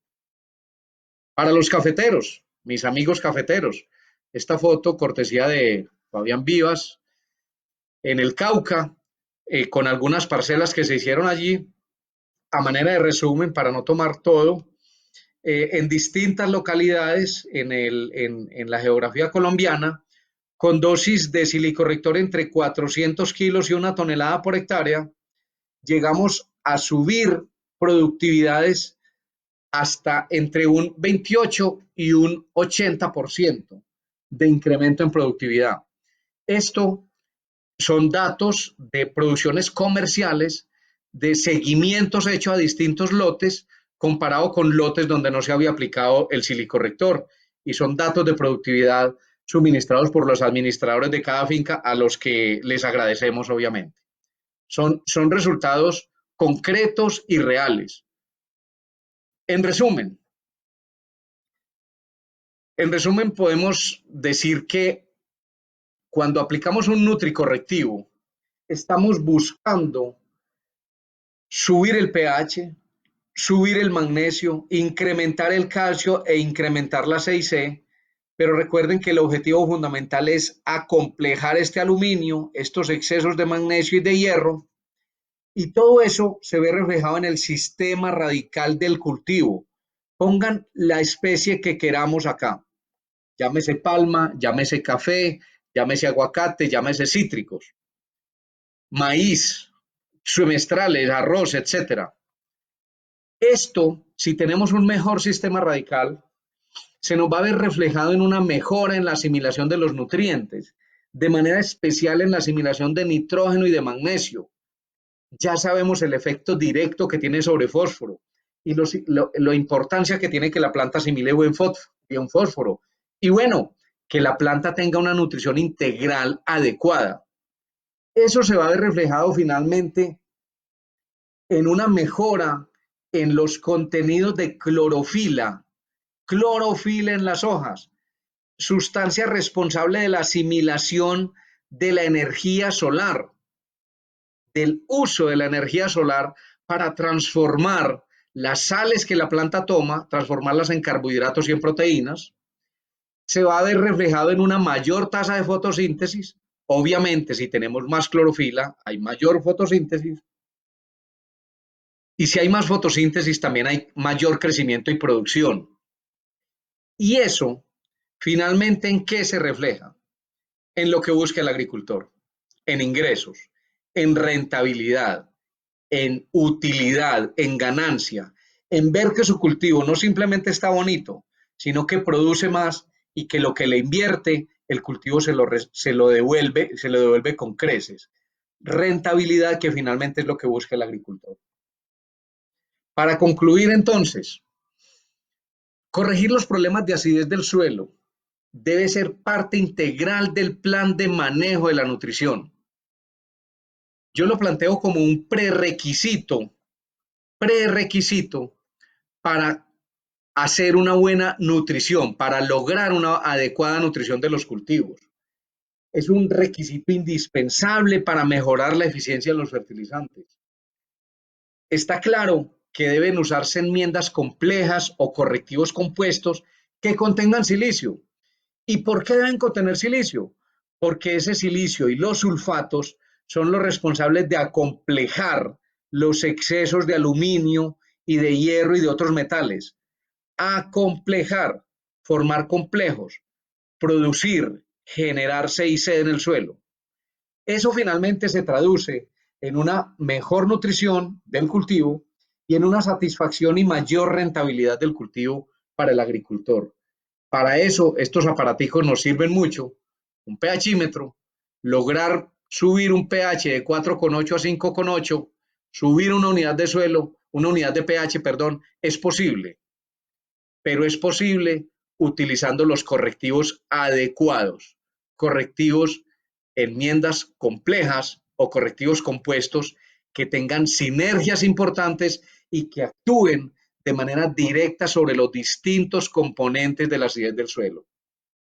Para los cafeteros, mis amigos cafeteros, esta foto cortesía de Fabián Vivas en el Cauca, con algunas parcelas que se hicieron allí, a manera de resumen para no tomar todo, en distintas localidades en la geografía colombiana, con dosis de silicorrector entre 400 kilos y 1 tonelada por hectárea, llegamos a subir productividades hasta entre un 28 y un 80% de incremento en productividad. Esto son datos de producciones comerciales, de seguimientos hechos a distintos lotes, comparado con lotes donde no se había aplicado el silicorrector, y son datos de productividad suministrados por los administradores de cada finca, a los que les agradecemos obviamente. Son resultados concretos y reales. En resumen, podemos decir que cuando aplicamos un nutricorrectivo, estamos buscando subir el pH, subir el magnesio, incrementar el calcio e incrementar la 6C, pero recuerden que el objetivo fundamental es acomplejar este aluminio, estos excesos de magnesio y de hierro, y todo eso se ve reflejado en el sistema radical del cultivo. Pongan la especie que queramos acá, llámese palma, llámese café, llámese aguacate, llámese cítricos, maíz, semestrales, arroz, etcétera. Esto, si tenemos un mejor sistema radical, se nos va a ver reflejado en una mejora en la asimilación de los nutrientes, de manera especial en la asimilación de nitrógeno y de magnesio. Ya sabemos el efecto directo que tiene sobre fósforo y la importancia que tiene que la planta asimile buen fósforo. Y bueno, que la planta tenga una nutrición integral adecuada. Eso se va a ver reflejado finalmente en una mejora en los contenidos de clorofila en las hojas, sustancia responsable de la asimilación de la energía solar, del uso de la energía solar para transformar las sales que la planta toma, transformarlas en carbohidratos y en proteínas. Se va a ver reflejado en una mayor tasa de fotosíntesis. Obviamente, si tenemos más clorofila, hay mayor fotosíntesis. Y si hay más fotosíntesis, también hay mayor crecimiento y producción. Y eso, finalmente, ¿en qué se refleja? En lo que busca el agricultor, en ingresos, en rentabilidad, en utilidad, en ganancia, en ver que su cultivo no simplemente está bonito, sino que produce más y que lo que le invierte, el cultivo se lo devuelve con creces. Rentabilidad, que finalmente es lo que busca el agricultor. Para concluir entonces, corregir los problemas de acidez del suelo debe ser parte integral del plan de manejo de la nutrición. Yo lo planteo como un prerequisito para hacer una buena nutrición, para lograr una adecuada nutrición de los cultivos. es un requisito indispensable para mejorar la eficiencia de los fertilizantes. Está claro que deben usarse enmiendas complejas o correctivos compuestos que contengan silicio. ¿Y por qué deben contener silicio? Porque ese silicio y los sulfatos son los responsables de acomplejar los excesos de aluminio y de hierro y de otros metales. Acomplejar, formar complejos, producir, generar C y C en el suelo. Eso finalmente se traduce en una mejor nutrición del cultivo y en una satisfacción y mayor rentabilidad del cultivo para el agricultor. Para eso, estos aparaticos nos sirven mucho. Un pHímetro, lograr subir un pH de 4,8 a 5,8, subir una unidad de suelo, una unidad de pH, perdón, es posible. Pero es posible utilizando los correctivos adecuados, correctivos, enmiendas complejas o correctivos compuestos que tengan sinergias importantes y que actúen de manera directa sobre los distintos componentes de la acidez del suelo.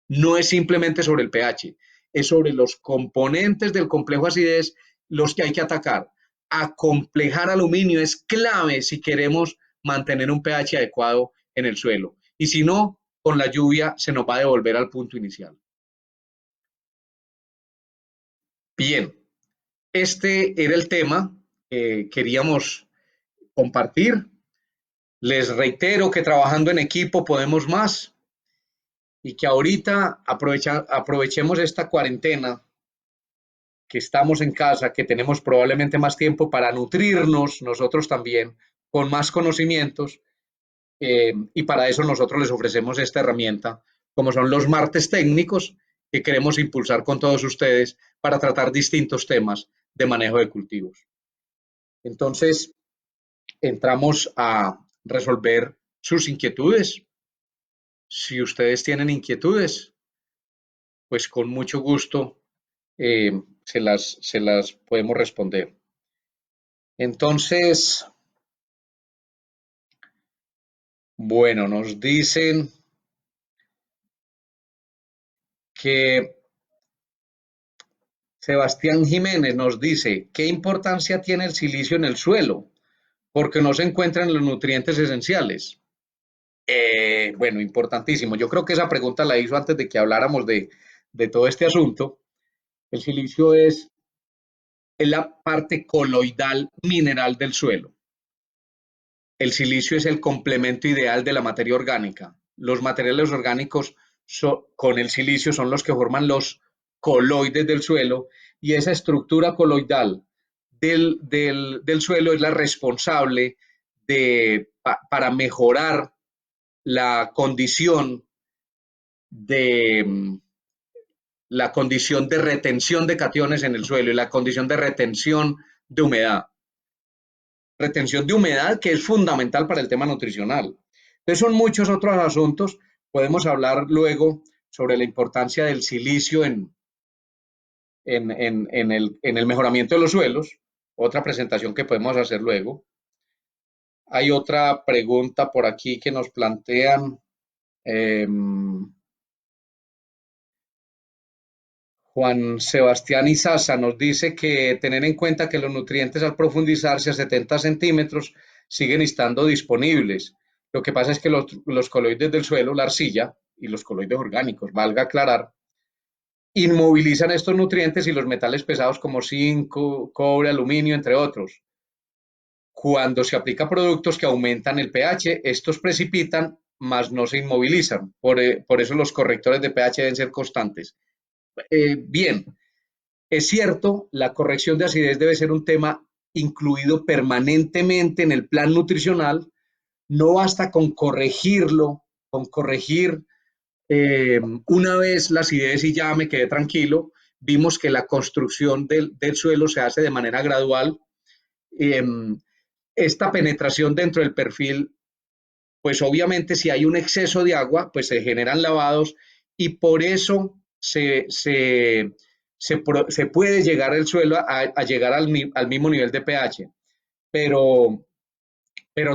No es simplemente sobre el pH, es sobre los componentes del complejo acidez los que hay que atacar. Acomplejar aluminio es clave si queremos mantener un pH adecuado en el suelo. Y si no, con la lluvia se nos va a devolver al punto inicial. Bien, este era el tema que queríamos compartir. Les reitero que trabajando en equipo podemos más y que ahorita aprovechemos esta cuarentena, que estamos en casa, que tenemos probablemente más tiempo para nutrirnos nosotros también con más conocimientos, y para eso nosotros les ofrecemos esta herramienta, como son los martes técnicos que queremos impulsar con todos ustedes para tratar distintos temas de manejo de cultivos. Entonces, entramos a resolver sus inquietudes. Si ustedes tienen inquietudes, pues con mucho gusto se las podemos responder. Entonces, bueno, nos dicen que Sebastián Jiménez nos dice, ¿qué importancia tiene el silicio en el suelo? Porque no se encuentran los nutrientes esenciales. Bueno, importantísimo. Yo creo que esa pregunta la hizo antes de que habláramos de todo este asunto. El silicio es la parte coloidal mineral del suelo. El silicio es el complemento ideal de la materia orgánica. Los materiales orgánicos con el silicio son los que forman los coloides del suelo y esa estructura coloidal del suelo es la responsable para mejorar la condición de retención de cationes en el suelo y la condición de retención de humedad. Retención de humedad que es fundamental para el tema nutricional. Entonces son muchos otros asuntos. Podemos hablar luego sobre la importancia del silicio en el mejoramiento de los suelos. Otra presentación que podemos hacer luego. Hay otra pregunta por aquí que nos plantean. Juan Sebastián Izaza nos dice que tener en cuenta que los nutrientes al profundizarse a 70 centímetros siguen estando disponibles. Lo que pasa es que los coloides del suelo, la arcilla y los coloides orgánicos, valga aclarar, inmovilizan estos nutrientes y los metales pesados como zinc, cobre, aluminio, entre otros. Cuando se aplica productos que aumentan el pH, estos precipitan, mas no se inmovilizan. Por eso los correctores de pH deben ser constantes. Bien, es cierto, la corrección de acidez debe ser un tema incluido permanentemente en el plan nutricional. No basta con corregirlo, con corregir una vez la acidez y ya me quedé tranquilo. Vimos que la construcción del suelo se hace de manera gradual. Esta penetración dentro del perfil, pues obviamente si hay un exceso de agua, pues se generan lavados y por eso se puede llegar el suelo a llegar al mismo nivel de pH, pero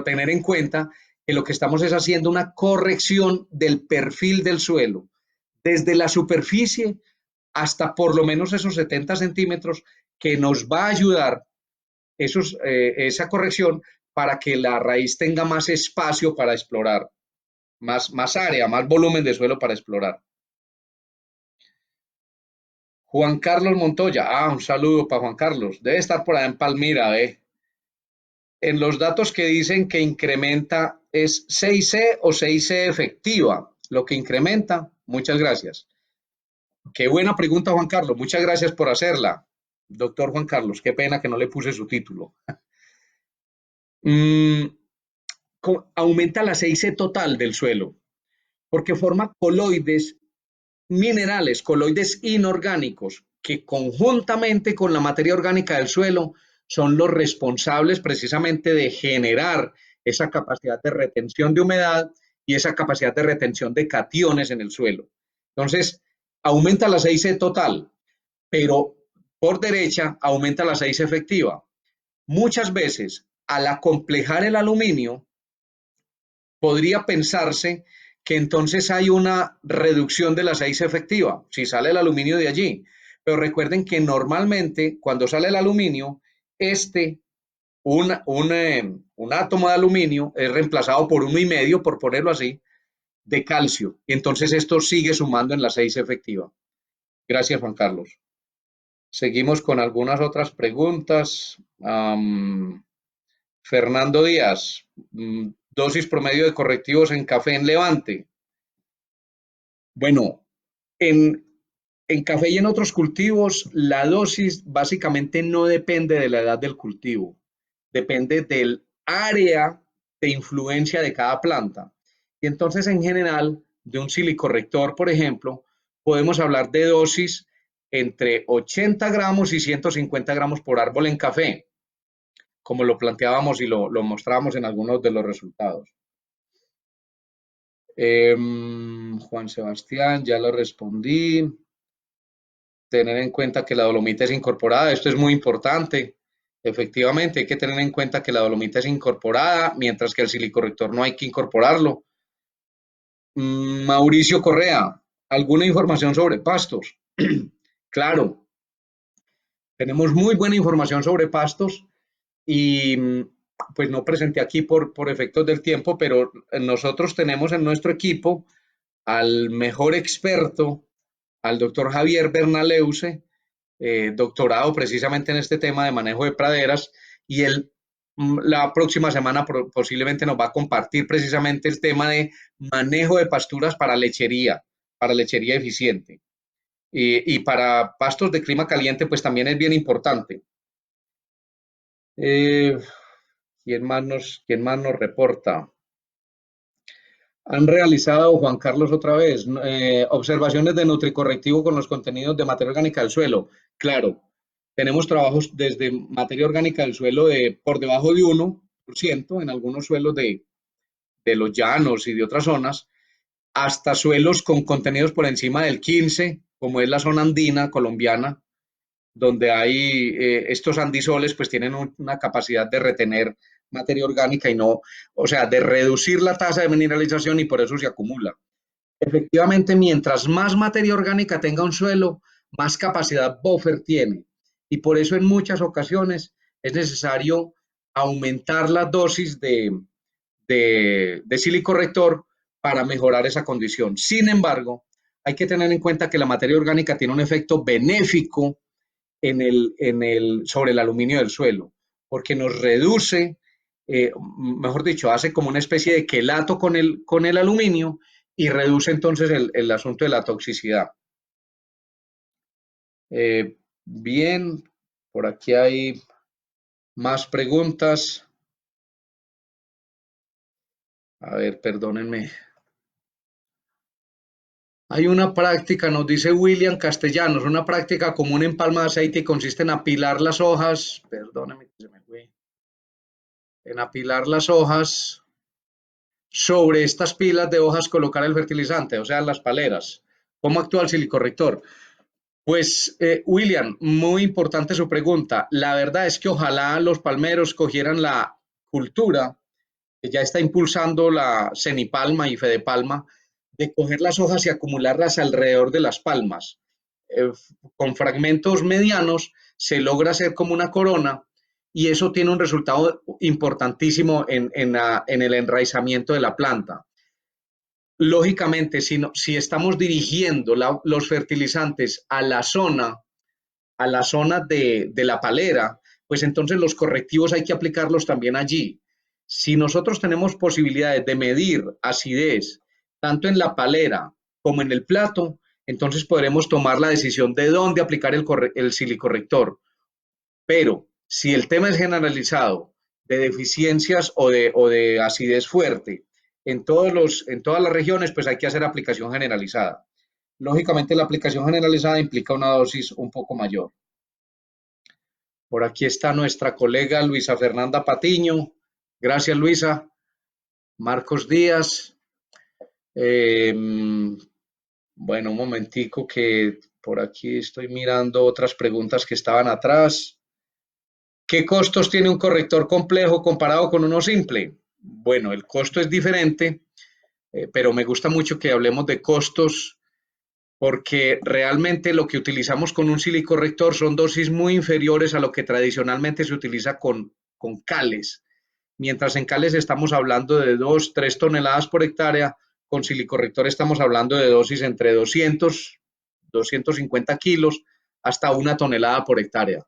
tener en cuenta que lo que estamos es haciendo una corrección del perfil del suelo, desde la superficie hasta por lo menos esos 70 centímetros que nos va a ayudar esa corrección para que la raíz tenga más espacio para explorar, más área, más volumen de suelo para explorar. Juan Carlos Montoya, un saludo para Juan Carlos, debe estar por allá en Palmira, En los datos que dicen que incrementa, ¿es 6C o 6C efectiva? Lo que incrementa, muchas gracias. Qué buena pregunta, Juan Carlos, muchas gracias por hacerla. Doctor Juan Carlos, qué pena que no le puse su título. Mm, aumenta la 6C total del suelo, porque forma coloides minerales, coloides inorgánicos, que conjuntamente con la materia orgánica del suelo son los responsables precisamente de generar esa capacidad de retención de humedad y esa capacidad de retención de cationes en el suelo. Entonces, aumenta la 6C total, pero por derecha aumenta la 6C efectiva. Muchas veces, al acomplejar el aluminio, podría pensarse que entonces hay una reducción de la 6 efectiva, si sale el aluminio de allí. Pero recuerden que normalmente cuando sale el aluminio, un átomo de aluminio es reemplazado por 1,5, por ponerlo así, de calcio. Y entonces esto sigue sumando en la 6 efectiva. Gracias, Juan Carlos. Seguimos con algunas otras preguntas. Fernando Díaz, dosis promedio de correctivos en café en Levante. Bueno, en, en café y en otros cultivos, la dosis básicamente no depende de la edad del cultivo, depende del área de influencia de cada planta. Y entonces, en general, de un silicorrector, por ejemplo, podemos hablar de dosis entre 80 gramos y 150 gramos por árbol en café, como lo planteábamos y lo mostrábamos en algunos de los resultados. Juan Sebastián, ya lo respondí. Tener en cuenta que la dolomita es incorporada, esto es muy importante. Efectivamente, hay que tener en cuenta que la dolomita es incorporada, mientras que el silicorrector no hay que incorporarlo. Mauricio Correa, ¿alguna información sobre pastos? Claro, tenemos muy buena información sobre pastos y pues no presenté aquí por efectos del tiempo, pero nosotros tenemos en nuestro equipo al mejor experto, al doctor Javier Bernaleuse, doctorado precisamente en este tema de manejo de praderas, y él la próxima semana posiblemente nos va a compartir precisamente el tema de manejo de pasturas para lechería eficiente. Y para pastos de clima caliente, pues también es bien importante. ¿Quién más nos reporta? Han realizado, Juan Carlos, otra vez, observaciones de nutricorrectivo con los contenidos de materia orgánica del suelo. Claro, tenemos trabajos desde materia orgánica del suelo de por debajo de 1% en algunos suelos de los llanos y de otras zonas, hasta suelos con contenidos por encima del 15, como es la zona andina colombiana, donde hay estos andisoles, pues tienen una capacidad de retener materia orgánica y no, o sea, de reducir la tasa de mineralización y por eso se acumula. Efectivamente, mientras más materia orgánica tenga un suelo, más capacidad buffer tiene. Y por eso en muchas ocasiones es necesario aumentar la dosis de silicorrector para mejorar esa condición. Sin embargo, hay que tener en cuenta que la materia orgánica tiene un efecto benéfico sobre el aluminio del suelo, porque nos reduce, mejor dicho, hace como una especie de quelato con el aluminio y reduce entonces el asunto de la toxicidad. Bien, por aquí hay más preguntas. A ver, perdónenme. Hay una práctica, nos dice William Castellanos, una práctica común en palma de aceite y consiste en apilar las hojas, perdónenme que se me fue, en apilar las hojas sobre estas pilas de hojas colocar el fertilizante, o sea, las paleras. ¿Cómo actúa el silicorrector? Pues, William, muy importante su pregunta. La verdad es que ojalá los palmeros cogieran la cultura que ya está impulsando la Cenipalma y Fedepalma de coger las hojas y acumularlas alrededor de las palmas. con fragmentos medianos se logra hacer como una corona y eso tiene un resultado importantísimo en el enraizamiento de la planta. Lógicamente, si estamos dirigiendo los fertilizantes a la zona de la palera, pues entonces los correctivos hay que aplicarlos también allí. Si nosotros tenemos posibilidades de medir acidez tanto en la palera como en el plato, entonces podremos tomar la decisión de dónde aplicar el silicorrector. Pero si el tema es generalizado de deficiencias o de acidez fuerte en todas las regiones, pues hay que hacer aplicación generalizada. Lógicamente, la aplicación generalizada implica una dosis un poco mayor. Por aquí está nuestra colega Luisa Fernanda Patiño. Gracias, Luisa. Marcos Díaz. Eh, bueno, un momentico que por aquí estoy mirando otras preguntas que estaban atrás. ¿Qué costos tiene un corrector complejo comparado con uno simple? Bueno, el costo es diferente, pero me gusta mucho que hablemos de costos porque realmente lo que utilizamos con un silicorrector son dosis muy inferiores a lo que tradicionalmente se utiliza con cales. Mientras en cales estamos hablando de 2, 3 toneladas por hectárea, con silicorrector estamos hablando de dosis entre 200, 250 kilos hasta 1 tonelada por hectárea.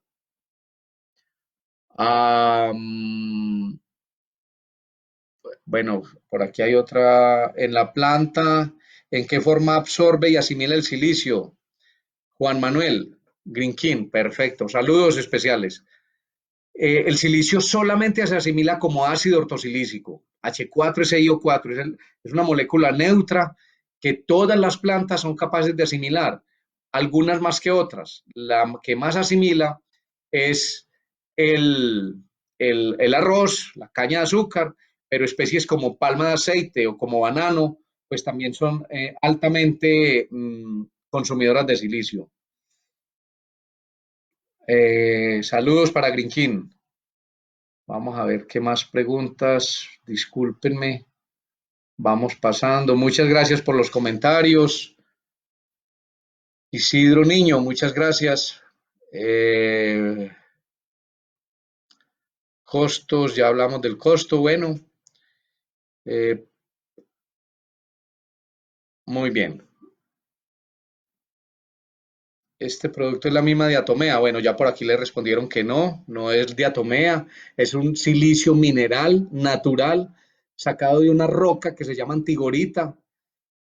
Bueno, por aquí hay otra. En la planta, ¿en qué forma absorbe y asimila el silicio? Juan Manuel, Green King, perfecto. Saludos especiales. El silicio solamente se asimila como ácido ortosilícico, H4SiO4, es una molécula neutra que todas las plantas son capaces de asimilar, algunas más que otras. La que más asimila es el, el arroz, la caña de azúcar, pero especies como palma de aceite o como banano, pues también son altamente consumidoras de silicio. Saludos para Green King. Vamos a ver qué más preguntas. Discúlpenme. Vamos pasando. Muchas gracias por los comentarios. Isidro Niño, muchas gracias. Costos, ya hablamos del costo. Bueno, muy bien. Este producto es la misma diatomea. Bueno, ya por aquí le respondieron que no, no es diatomea, es un silicio mineral natural sacado de una roca que se llama antigorita.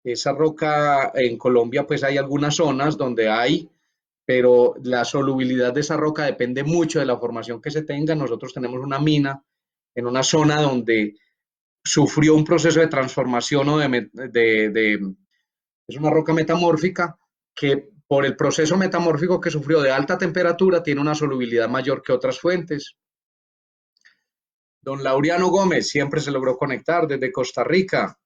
Esa roca en Colombia, pues hay algunas zonas donde hay, pero la solubilidad de esa roca depende mucho de la formación que se tenga. Nosotros tenemos una mina en una zona donde sufrió un proceso de transformación o es una roca metamórfica que por el proceso metamórfico que sufrió de alta temperatura tiene una solubilidad mayor que otras fuentes. Don Laureano Gómez siempre se logró conectar desde Costa Rica.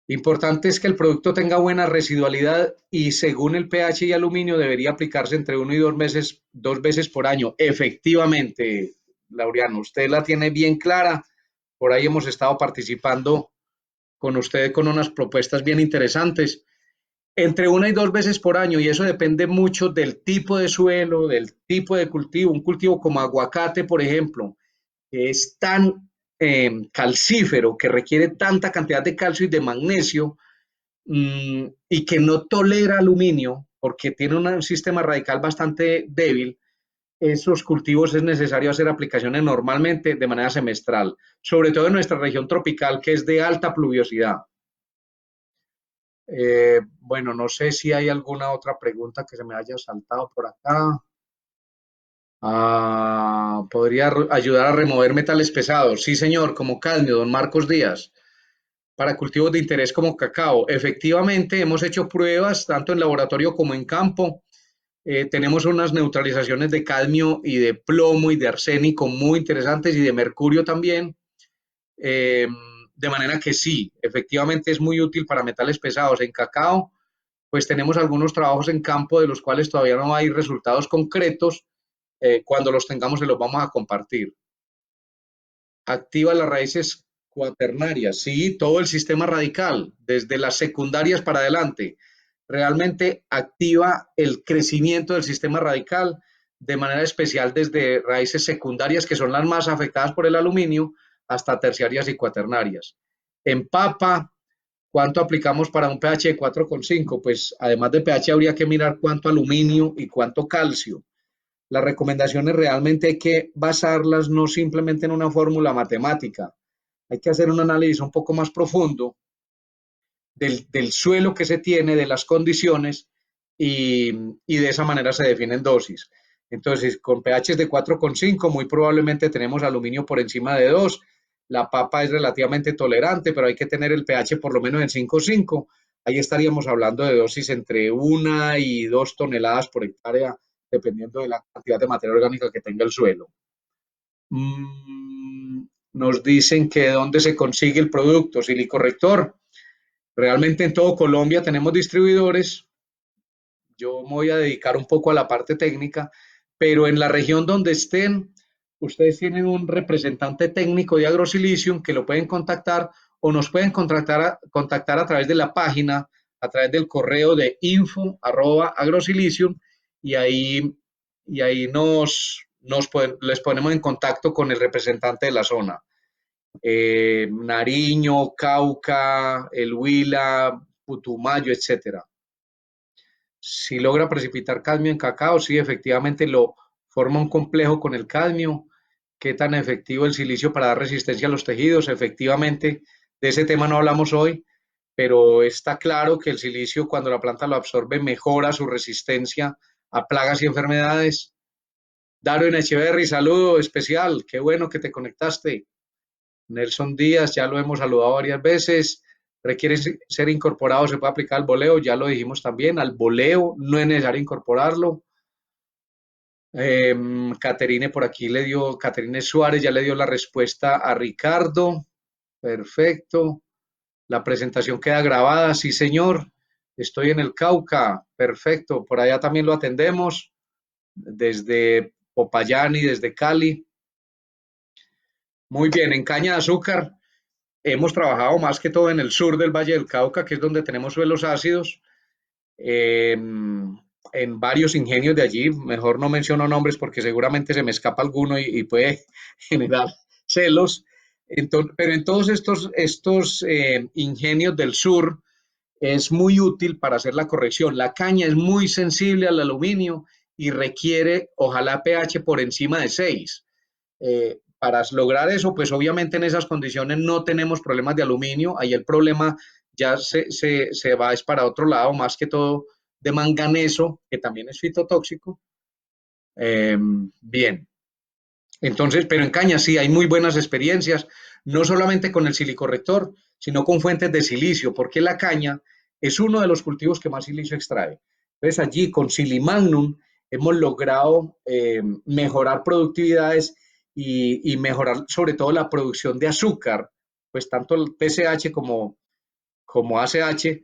Importante es que el producto tenga buena residualidad y según el pH y aluminio debería aplicarse entre 1 y 2 meses, 2 veces por año. Efectivamente, Laureano, usted la tiene bien clara. Por ahí hemos estado participando con usted con unas propuestas bien interesantes. Entre 1 y 2 veces por año y eso depende mucho del tipo de suelo, del tipo de cultivo. Un cultivo como aguacate, por ejemplo, que es tan calcífero, que requiere tanta cantidad de calcio y de magnesio, y que no tolera aluminio porque tiene un sistema radical bastante débil, esos cultivos es necesario hacer aplicaciones normalmente de manera semestral, sobre todo en nuestra región tropical que es de alta pluviosidad. Bueno, no sé si hay alguna otra pregunta que se me haya saltado por acá. ¿Podría ayudar a remover metales pesados? Sí, señor, como cadmio, don Marcos Díaz. Para cultivos de interés como cacao. Efectivamente, hemos hecho pruebas tanto en laboratorio como en campo. Tenemos unas neutralizaciones de cadmio y de plomo y de arsénico muy interesantes y de mercurio también. Eh, de manera que sí, efectivamente es muy útil para metales pesados. En cacao, pues tenemos algunos trabajos en campo de los cuales todavía no hay resultados concretos. Cuando los tengamos se los vamos a compartir. Activa las raíces cuaternarias, sí, todo el sistema radical, desde las secundarias para adelante. realmente activa el crecimiento del sistema radical, de manera especial desde raíces secundarias, que son las más afectadas por el aluminio, hasta terciarias y cuaternarias. En papa, ¿cuánto aplicamos para un pH de 4,5? Pues además de pH habría que mirar cuánto aluminio y cuánto calcio. Las recomendaciones realmente hay que basarlas no simplemente en una fórmula matemática, hay que hacer un análisis un poco más profundo del suelo que se tiene, de las condiciones, y de esa manera se definen dosis. Entonces, con pH de 4,5 muy probablemente tenemos aluminio por encima de 2. La papa es relativamente tolerante, pero hay que tener el pH por lo menos en 5,5. Ahí estaríamos hablando de dosis entre 1 y 2 toneladas por hectárea, dependiendo de la cantidad de materia orgánica que tenga el suelo. Nos dicen que dónde se consigue el producto, silicorrector. Realmente en todo Colombia tenemos distribuidores. Yo me voy a dedicar un poco a la parte técnica, pero en la región donde estén, ustedes tienen un representante técnico de AgroSilicium que lo pueden contactar, o nos pueden contactar a través de la página, a través del correo de info@agrosilicium, y ahí les ponemos en contacto con el representante de la zona. Nariño, Cauca, El Huila, Putumayo, etcétera. Si logra precipitar cadmio en cacao, sí, efectivamente lo forma un complejo con el cadmio. ¿Qué tan efectivo el silicio para dar resistencia a los tejidos? Efectivamente, de ese tema no hablamos hoy, pero está claro que el silicio, cuando la planta lo absorbe, mejora su resistencia a plagas y enfermedades. Darwin Echeverry, saludo especial, qué bueno que te conectaste. Nelson Díaz, ya lo hemos saludado varias veces. Requiere ser incorporado, se puede aplicar al boleo, ya lo dijimos también, al boleo no es necesario incorporarlo. Caterine por aquí Caterine Suárez ya le dio la respuesta a Ricardo. Perfecto. La presentación queda grabada, sí señor. Estoy en el Cauca, perfecto. Por allá también lo atendemos, desde Popayán y desde Cali. Muy bien, en caña de azúcar. Hemos trabajado más que todo en el sur del Valle del Cauca, que es donde tenemos suelos ácidos, en varios ingenios de allí. Mejor no menciono nombres porque seguramente se me escapa alguno y puede generar celos. Pero en todos estos ingenios del sur es muy útil para hacer la corrección. La caña es muy sensible al aluminio y requiere, ojalá, pH por encima de 6. Para lograr eso, pues obviamente en esas condiciones no tenemos problemas de aluminio, ahí el problema ya se va es para otro lado, más que todo de manganeso, que también es fitotóxico. Bien, entonces, pero en caña sí hay muy buenas experiencias, no solamente con el silicorrector, sino con fuentes de silicio, porque la caña es uno de los cultivos que más silicio extrae. Entonces allí con Silimagnum hemos logrado mejorar productividades y mejorar sobre todo la producción de azúcar, pues tanto el TSH como ACH,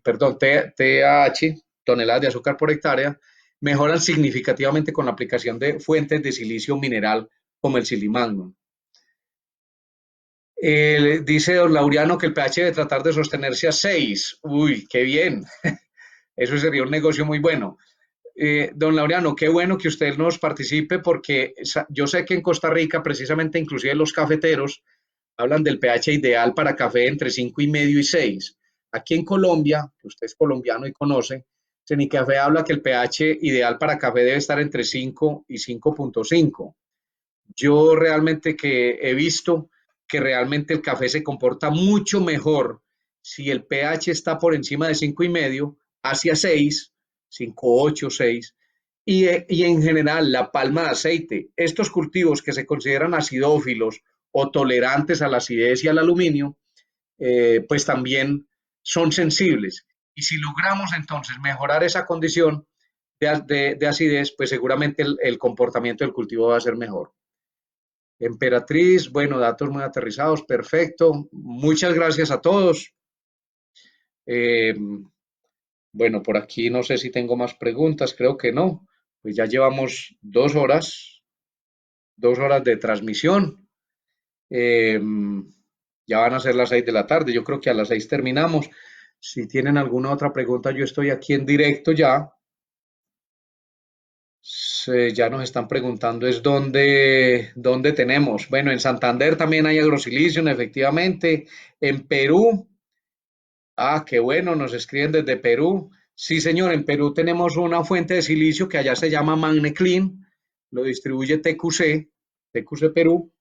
perdón, TAH, toneladas de azúcar por hectárea, mejoran significativamente con la aplicación de fuentes de silicio mineral como el silimagnum. Dice don Laureano que el pH debe tratar de sostenerse a 6. Uy, qué bien. Eso sería un negocio muy bueno. Don Laureano, qué bueno que usted nos participe porque yo sé que en Costa Rica, precisamente, inclusive los cafeteros hablan del pH ideal para café entre 5,5 y 6. Aquí en Colombia, que usted es colombiano y conoce, Cenicafé habla que el pH ideal para café debe estar entre 5 y 5,5. Yo realmente que he visto que realmente el café se comporta mucho mejor si el pH está por encima de 5,5 hacia 6, 5,8, 6, y en general la palma de aceite. Estos cultivos que se consideran acidófilos o tolerantes a la acidez y al aluminio, pues también son sensibles. Y si logramos entonces mejorar esa condición de acidez, pues seguramente el comportamiento del cultivo va a ser mejor. Emperatriz, bueno, datos muy aterrizados, perfecto. Muchas gracias a todos. Eh, bueno, por aquí no sé si tengo más preguntas, creo que no. Pues ya llevamos 2 horas de transmisión. Ya van a ser las 6 de la tarde, yo creo que a las 6 terminamos. Si tienen alguna otra pregunta, yo estoy aquí en directo ya. Ya nos están preguntando es dónde tenemos. Bueno, en Santander también hay AgroSilicium, efectivamente. En Perú, qué bueno, nos escriben desde Perú. Sí, señor, en Perú tenemos una fuente de silicio que allá se llama MagneClean, lo distribuye TQC Perú.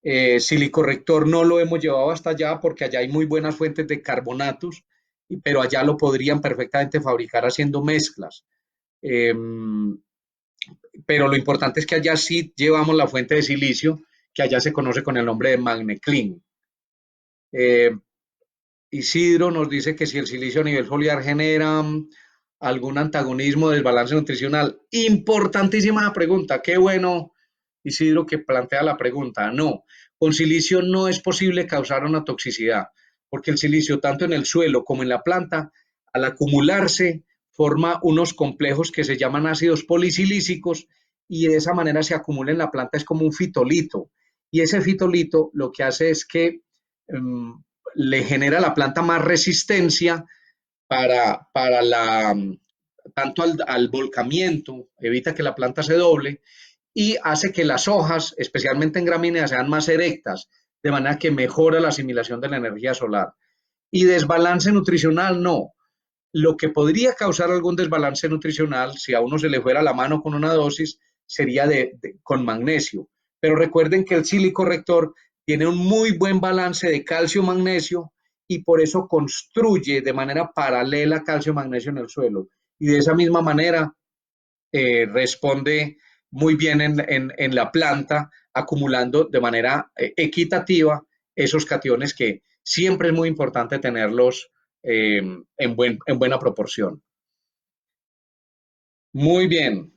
Silicorrector no lo hemos llevado hasta allá porque allá hay muy buenas fuentes de carbonatos, pero allá lo podrían perfectamente fabricar haciendo mezclas. Eh, pero lo importante es que allá sí llevamos la fuente de silicio, que allá se conoce con el nombre de MagneClean. Eh, Isidro nos dice que si el silicio a nivel foliar genera algún antagonismo o desbalance nutricional. Importantísima pregunta. Qué bueno, Isidro, que plantea la pregunta. No, con silicio no es posible causar una toxicidad, porque el silicio, tanto en el suelo como en la planta, al acumularse, forma unos complejos que se llaman ácidos polisilícicos y de esa manera se acumula en la planta, es como un fitolito. Y ese fitolito lo que hace es que le genera a la planta más resistencia para tanto al volcamiento, evita que la planta se doble y hace que las hojas, especialmente en gramíneas, sean más erectas, de manera que mejora la asimilación de la energía solar. Y desbalance nutricional, no. Lo que podría causar algún desbalance nutricional, si a uno se le fuera la mano con una dosis, sería con magnesio. Pero recuerden que el silicorrector tiene un muy buen balance de calcio-magnesio y por eso construye de manera paralela calcio-magnesio en el suelo. Y de esa misma manera responde muy bien en la planta, acumulando de manera equitativa esos cationes que siempre es muy importante tenerlos en buena proporción. Muy bien.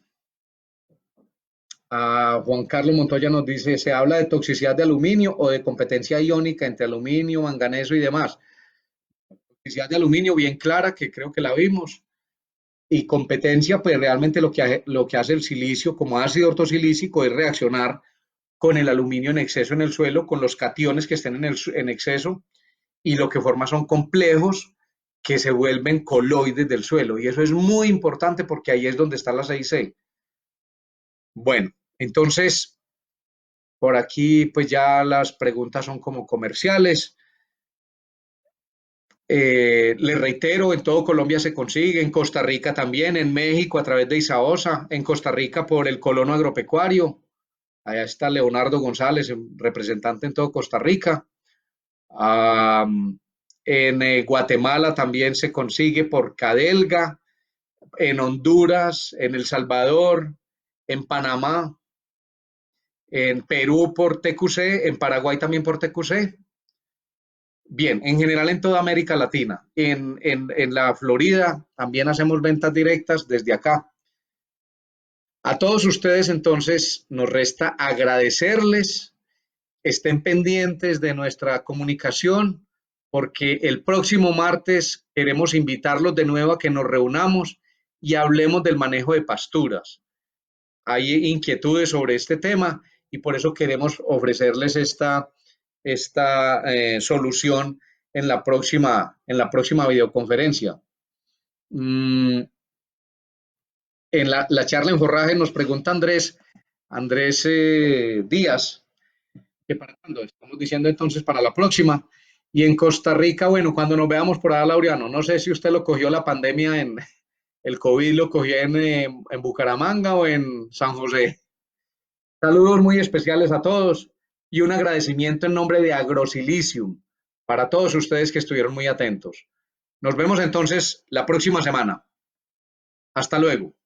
Juan Carlos Montoya nos dice, ¿se habla de toxicidad de aluminio o de competencia iónica entre aluminio, manganeso y demás? Toxicidad de aluminio bien clara, que creo que la vimos, y competencia, pues realmente lo que hace el silicio como ácido ortosilícico es reaccionar con el aluminio en exceso en el suelo, con los cationes que estén en exceso, y lo que forma son complejos que se vuelven coloides del suelo. Y eso es muy importante porque ahí es donde está la 6C. Bueno, entonces, por aquí pues ya las preguntas son como comerciales. Les reitero, en todo Colombia se consigue, en Costa Rica también, en México a través de Isaosa, en Costa Rica por el Colono Agropecuario. Allá está Leonardo González, representante en todo Costa Rica. En Guatemala también se consigue por Cadelga, en Honduras, en El Salvador, en Panamá, en Perú por TQC, en Paraguay también por TQC. Bien, en general en toda América Latina. En la Florida también hacemos ventas directas desde acá. A todos ustedes entonces nos resta agradecerles, estén pendientes de nuestra comunicación, porque el próximo martes queremos invitarlos de nuevo a que nos reunamos y hablemos del manejo de pasturas. Hay inquietudes sobre este tema y por eso queremos ofrecerles esta solución en la próxima videoconferencia. En la charla en forraje nos pregunta Andrés Díaz, que para cuándo, estamos diciendo entonces para la próxima. Y en Costa Rica, bueno, cuando nos veamos por allá, Laureano, no sé si usted lo cogió la pandemia el COVID lo cogió en Bucaramanga o en San José. Saludos muy especiales a todos y un agradecimiento en nombre de AgroSilicium para todos ustedes que estuvieron muy atentos. Nos vemos entonces la próxima semana. Hasta luego.